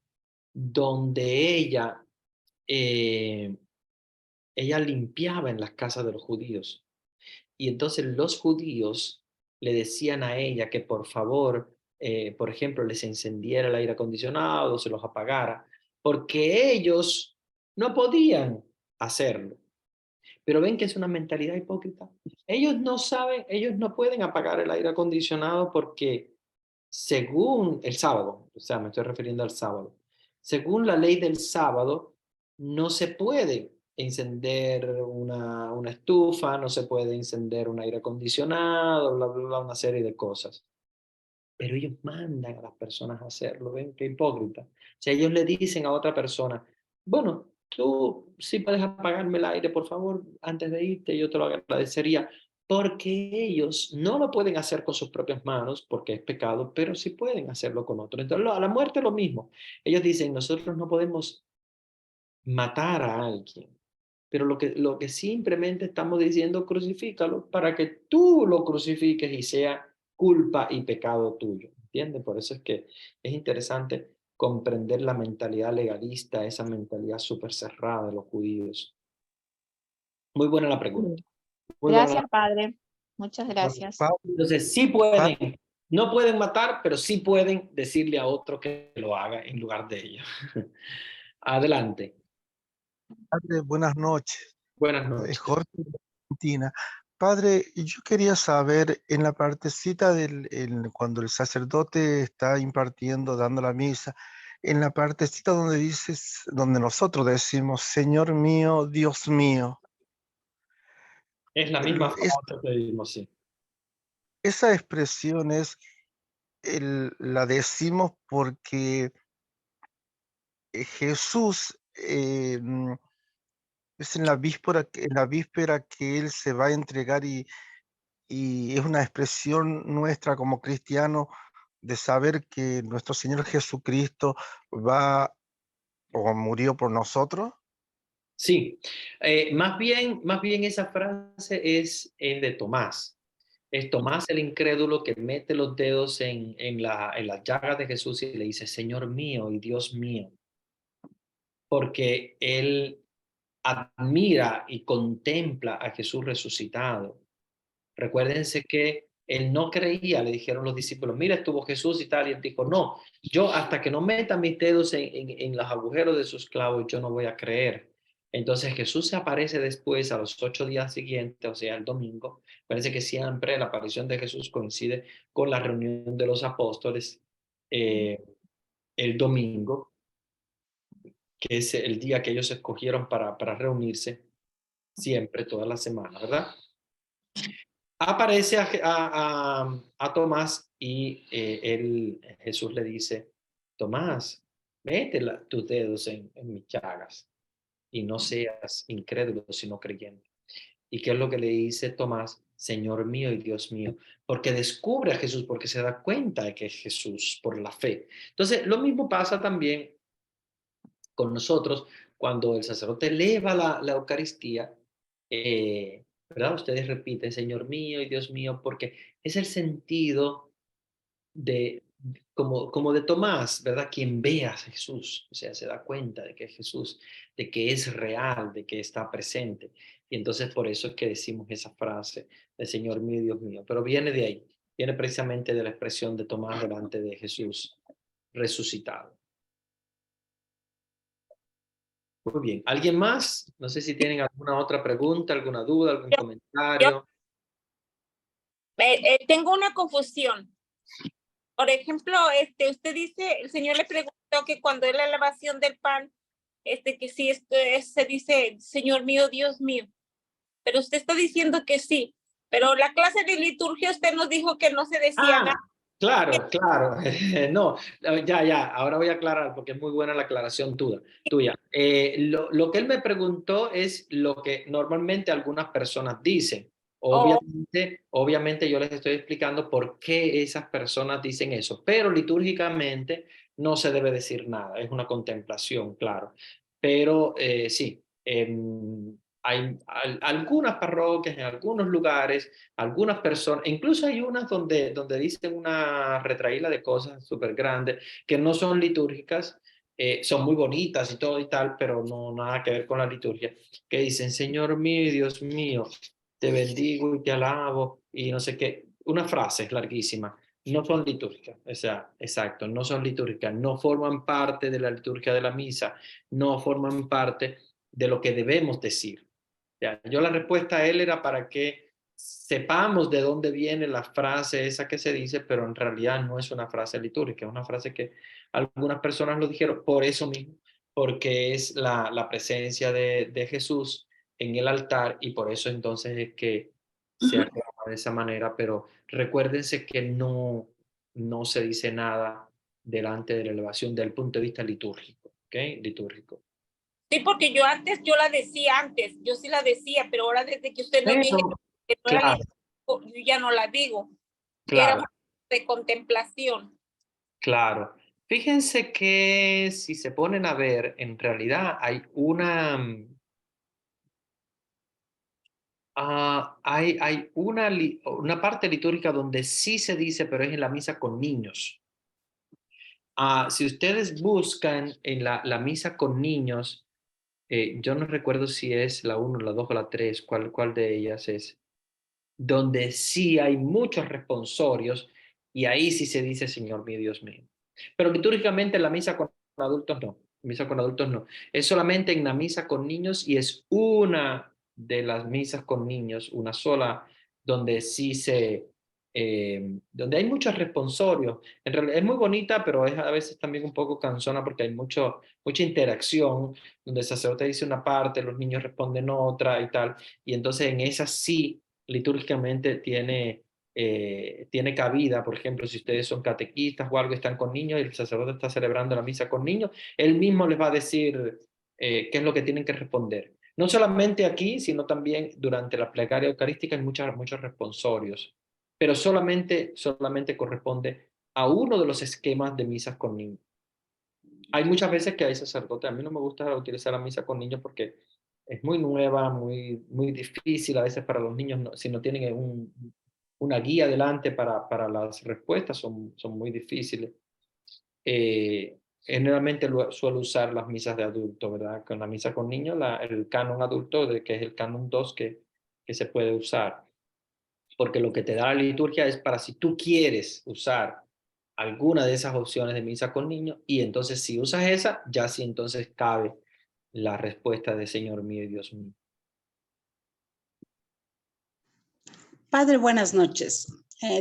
donde eh, ella limpiaba en las casas de los judíos. Y entonces los judíos le decían a ella que por favor, por ejemplo, les encendiera el aire acondicionado, se los apagara, porque ellos no podían hacerlo. Pero ven que es una mentalidad hipócrita. Ellos no saben, ellos no pueden apagar el aire acondicionado porque según el sábado, o sea, me estoy refiriendo al sábado, según la ley del sábado, no se puede encender una estufa, no se puede encender un aire acondicionado, bla, bla, bla, una serie de cosas. Pero ellos mandan a las personas a hacerlo, ¿ven? Qué hipócrita. O sea, ellos le dicen a otra persona, bueno, tú sí puedes apagarme el aire, por favor, antes de irte, yo te lo agradecería, porque ellos no lo pueden hacer con sus propias manos, porque es pecado, pero sí pueden hacerlo con otros. Entonces, a la muerte es lo mismo. Ellos dicen, nosotros no podemos matar a alguien, pero lo que simplemente estamos diciendo, crucifícalo para que tú lo crucifiques y sea culpa y pecado tuyo. ¿Entiendes? Por eso es que es interesante comprender la mentalidad legalista, esa mentalidad súper cerrada de los judíos. Muy buena la pregunta. Sí. Muy buena Gracias, la padre. Muchas pregunta. gracias. Pa- Entonces, sí pa- pueden, no pueden matar, pero sí pueden decirle a otro que lo haga en lugar de ellos. Adelante. Padre, buenas noches. Buenas noches. Jorge de Argentina. Padre, yo quería saber en la partecita cuando el sacerdote está impartiendo, dando la misa, en la partecita donde dices, donde nosotros decimos, Señor mío, Dios mío, Es la misma es- frase que dimos, sí. esa expresión la decimos porque Jesús es en la víspera que Él se va a entregar y es una expresión nuestra como cristianos de saber que nuestro Señor Jesucristo va o murió por nosotros. Sí, más bien esa frase es de Tomás. Es Tomás el incrédulo que mete los dedos en las llagas de Jesús y le dice, Señor mío y Dios mío, porque él admira y contempla a Jesús resucitado. Recuérdense que él no creía, le dijeron los discípulos, mira, estuvo Jesús y tal, y él dijo, no, yo hasta que no meta mis dedos en los agujeros de sus clavos, yo no voy a creer. Entonces Jesús se aparece después a los 8 días siguientes, o sea, el domingo. Parece que siempre la aparición de Jesús coincide con la reunión de los apóstoles eh, el domingo, que es el día que ellos escogieron para reunirse siempre, toda la semana, ¿verdad? aparece a Tomás y Jesús le dice, Tomás, mete tus dedos en mis llagas y no seas incrédulo, sino creyente. ¿Y qué es lo que le dice Tomás? Señor mío y Dios mío, porque descubre a Jesús, porque se da cuenta de que es Jesús por la fe. Entonces, lo mismo pasa también con nosotros cuando el sacerdote eleva la Eucaristía, ¿verdad? Ustedes repiten, Señor mío y Dios mío, porque es el sentido de, como de Tomás, ¿verdad? Quien ve a Jesús, o sea, se da cuenta de que es Jesús, de que es real, de que está presente. Y entonces por eso es que decimos esa frase de Señor mío y Dios mío, pero viene de ahí, viene precisamente de la expresión de Tomás delante de Jesús resucitado. Muy bien. ¿Alguien más? No sé si tienen alguna otra pregunta, alguna duda, algún Yo comentario. tengo una confusión. Por ejemplo, usted dice, el Señor le preguntó que cuando es la elevación del pan, que sí, se dice, Señor mío, Dios mío. Pero usted está diciendo que sí. Pero la clase de liturgia usted nos dijo que no se decía nada. Claro, claro. No, ya, ahora voy a aclarar porque es muy buena la aclaración tuya. Lo que él me preguntó es lo que normalmente algunas personas dicen. Obviamente yo les estoy explicando por qué esas personas dicen eso, pero litúrgicamente no se debe decir nada, es una contemplación, claro. Pero sí, hay algunas parroquias, en algunos lugares, algunas personas, incluso hay unas donde dicen una retraíla de cosas súper grandes que no son litúrgicas, son muy bonitas y todo y tal, pero no nada que ver con la liturgia, que dicen, Señor mío y Dios mío, te bendigo y te alabo, y no sé qué, una frase larguísima, no son litúrgicas, o sea, exacto, no son litúrgicas, no forman parte de la liturgia de la misa, no forman parte de lo que debemos decir. Ya, yo la respuesta a él era para que sepamos de dónde viene la frase esa que se dice, pero en realidad no es una frase litúrgica, es una frase que algunas personas lo dijeron por eso mismo, porque es la presencia de Jesús en el altar y por eso entonces es que se aclara de esa manera, pero recuérdense que no se dice nada delante de la elevación desde el punto de vista litúrgico, ¿ok? Litúrgico. Sí, porque yo yo sí la decía, pero ahora desde que usted nos dijo Pero, que no era claro, litúrgico, yo ya no la digo, que era claro. de contemplación. Claro. Fíjense que si se ponen a ver, en realidad hay una parte litúrgica donde sí se dice, pero es en la misa con niños. Si ustedes buscan en la misa con niños, yo no recuerdo si es la 1, la 2 o la 3, cuál de ellas es, donde sí hay muchos responsorios y ahí sí se dice Señor mío, Dios mío. Pero litúrgicamente en la misa con adultos no, misa con adultos no. Es solamente en la misa con niños y es una de las misas con niños, una sola, donde sí donde hay muchos responsorios. En realidad es muy bonita, pero es a veces también un poco cansona porque hay mucha interacción, donde el sacerdote dice una parte, los niños responden otra y tal. Y entonces en esa sí litúrgicamente tiene cabida. Por ejemplo, si ustedes son catequistas o algo, están con niños y el sacerdote está celebrando la misa con niños, él mismo les va a decir qué es lo que tienen que responder. No solamente aquí, sino también durante la plegaria eucarística hay muchos responsorios, pero solamente corresponde a uno de los esquemas de misas con niños. Hay muchas veces que hay sacerdotes, a mí no me gusta utilizar la misa con niños porque es muy nueva, muy difícil a veces para los niños, si no tienen una guía adelante para las respuestas, son muy difíciles. Generalmente suelo usar las misas de adulto, ¿verdad? Con la misa con niños, el canon adulto, que es el canon 2 que se puede usar. Porque lo que te da la liturgia es para si tú quieres usar alguna de esas opciones de misa con niños, y entonces si usas esa, ya sí entonces cabe la respuesta de Señor mío y Dios mío. Padre, buenas noches.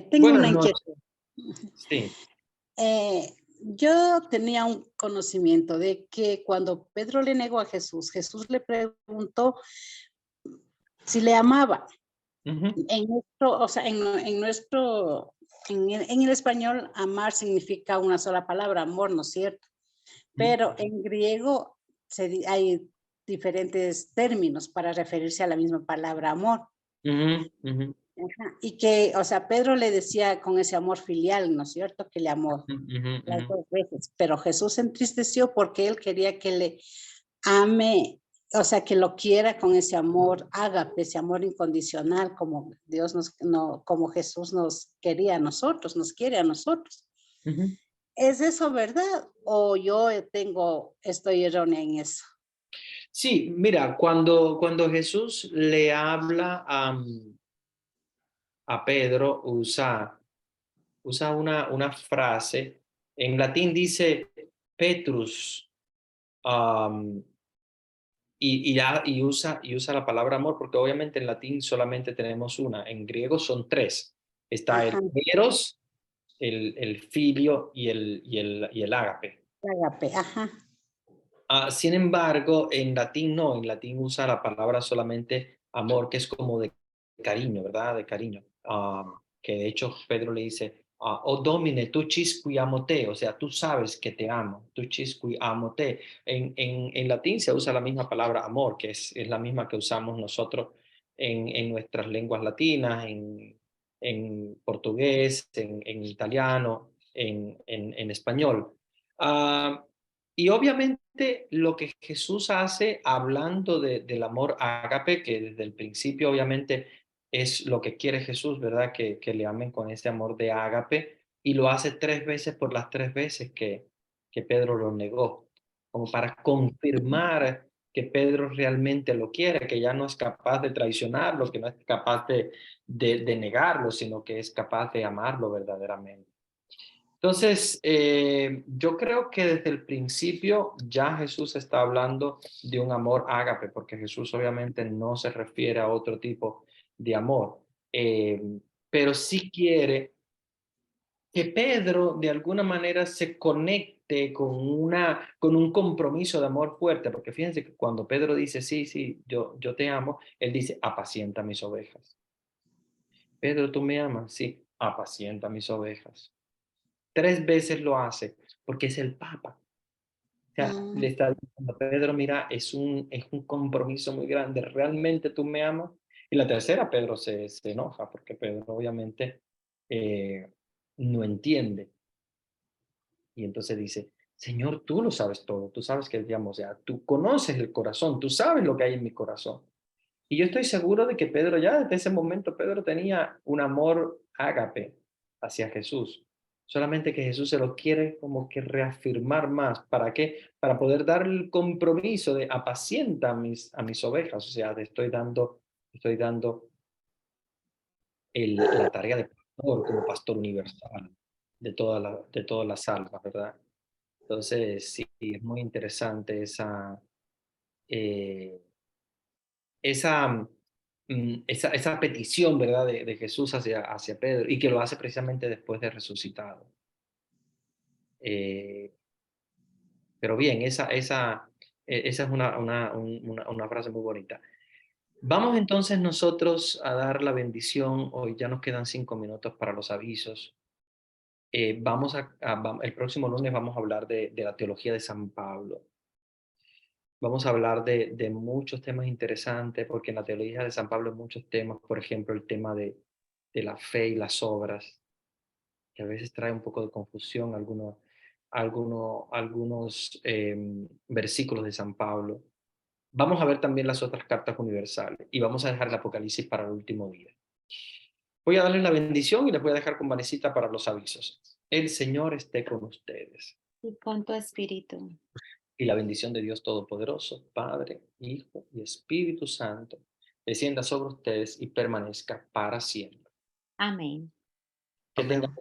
Tengo Buenas una inquietud. noches. Sí. Yo tenía un conocimiento de que cuando Pedro le negó a Jesús, Jesús le preguntó si le amaba. Ujú, En nuestro, o sea, en nuestro, en el español, amar significa una sola palabra, amor, ¿no es cierto? ujú, Pero en griego hay diferentes términos para referirse a la misma palabra amor. ujú, ujú, Ajá, y que, o sea, Pedro le decía con ese amor filial, ¿no es cierto? Que le amó ujú, las ujú. 2 veces, pero Jesús se entristeció porque él quería que le ame, o sea, que lo quiera con ese amor ágape, ese amor incondicional, como Dios como Jesús nos quería a nosotros, nos quiere a nosotros. Ujú. ¿Es eso verdad? ¿O yo estoy errónea en eso? Sí, mira, cuando Jesús le habla a Pedro, usa una frase, en latín dice Petrus, am, y usa la palabra amor, porque obviamente en latín solamente tenemos una, en griego son tres. Está Ajá, el eros, el filio y el ágape. ágape, ajá, Sin embargo, en latín no, en latín usa la palabra solamente amor, que es como de cariño, ¿verdad? De cariño. Que de hecho Pedro le dice, oh Domine, tu cisqui amo te, o sea, tú sabes que te amo, tu cisqui amo te. En latín se usa la misma palabra amor, que es la misma que usamos nosotros en nuestras lenguas latinas, en portugués, en italiano, en español. Ah, y obviamente lo que Jesús hace hablando del amor ágape, que desde el principio obviamente es lo que quiere Jesús, ¿verdad? Que le amen con ese amor de ágape, y lo hace 3 veces por las 3 veces que Pedro lo negó, como para confirmar que Pedro realmente lo quiere, que ya no es capaz de traicionarlo, que no es capaz de negarlo, sino que es capaz de amarlo verdaderamente. Entonces, yo creo que desde el principio ya Jesús está hablando de un amor ágape, porque Jesús obviamente no se refiere a otro tipo de amor, eh, pero sí quiere que Pedro de alguna manera se conecte con un compromiso de amor fuerte, porque fíjense que cuando Pedro dice, sí, sí, yo te amo, él dice, apacienta mis ovejas. Pedro, ¿tú me amas? Sí, apacienta mis ovejas. 3 veces lo hace, porque es el Papa. O sea, le mm, está diciendo a Pedro, mira, es un compromiso muy grande, ¿realmente tú me amas? Y la tercera, Pedro se enoja, porque Pedro obviamente eh, no entiende. Y entonces dice, Señor, tú lo sabes todo, tú sabes que, digamos, o sea, tú conoces el corazón, tú sabes lo que hay en mi corazón. Y yo estoy seguro de que Pedro ya desde ese momento, Pedro tenía un amor ágape hacia Jesús. Solamente que Jesús se lo quiere como que reafirmar más. ¿Para qué? Para poder dar el compromiso de apacienta a mis ovejas. O sea, estoy dando la tarea de pastor como pastor universal de todas las almas, ¿verdad? Entonces, sí, es muy interesante eh, esa petición, ¿verdad? De Jesús hacia Pedro, y que lo hace precisamente después de resucitado. Eh, pero bien, esa es una frase muy bonita. Vamos entonces nosotros a dar la bendición. Hoy ya nos quedan 5 minutos para los avisos. El próximo lunes vamos a hablar de la teología de San Pablo. Vamos a hablar de muchos temas interesantes, porque en la teología de San Pablo hay muchos temas, por ejemplo, el tema de la fe y las obras, que a veces trae un poco de confusión algunos versículos de San Pablo. Vamos a ver también las otras cartas universales y vamos a dejar el Apocalipsis para el último día. Voy a darles la bendición y les voy a dejar con Vanesita para los avisos. El Señor esté con ustedes. Y con tu espíritu. Y la bendición de Dios Todopoderoso, Padre, Hijo y Espíritu Santo, descienda sobre ustedes y permanezca para siempre. Amén. Que tengan amén.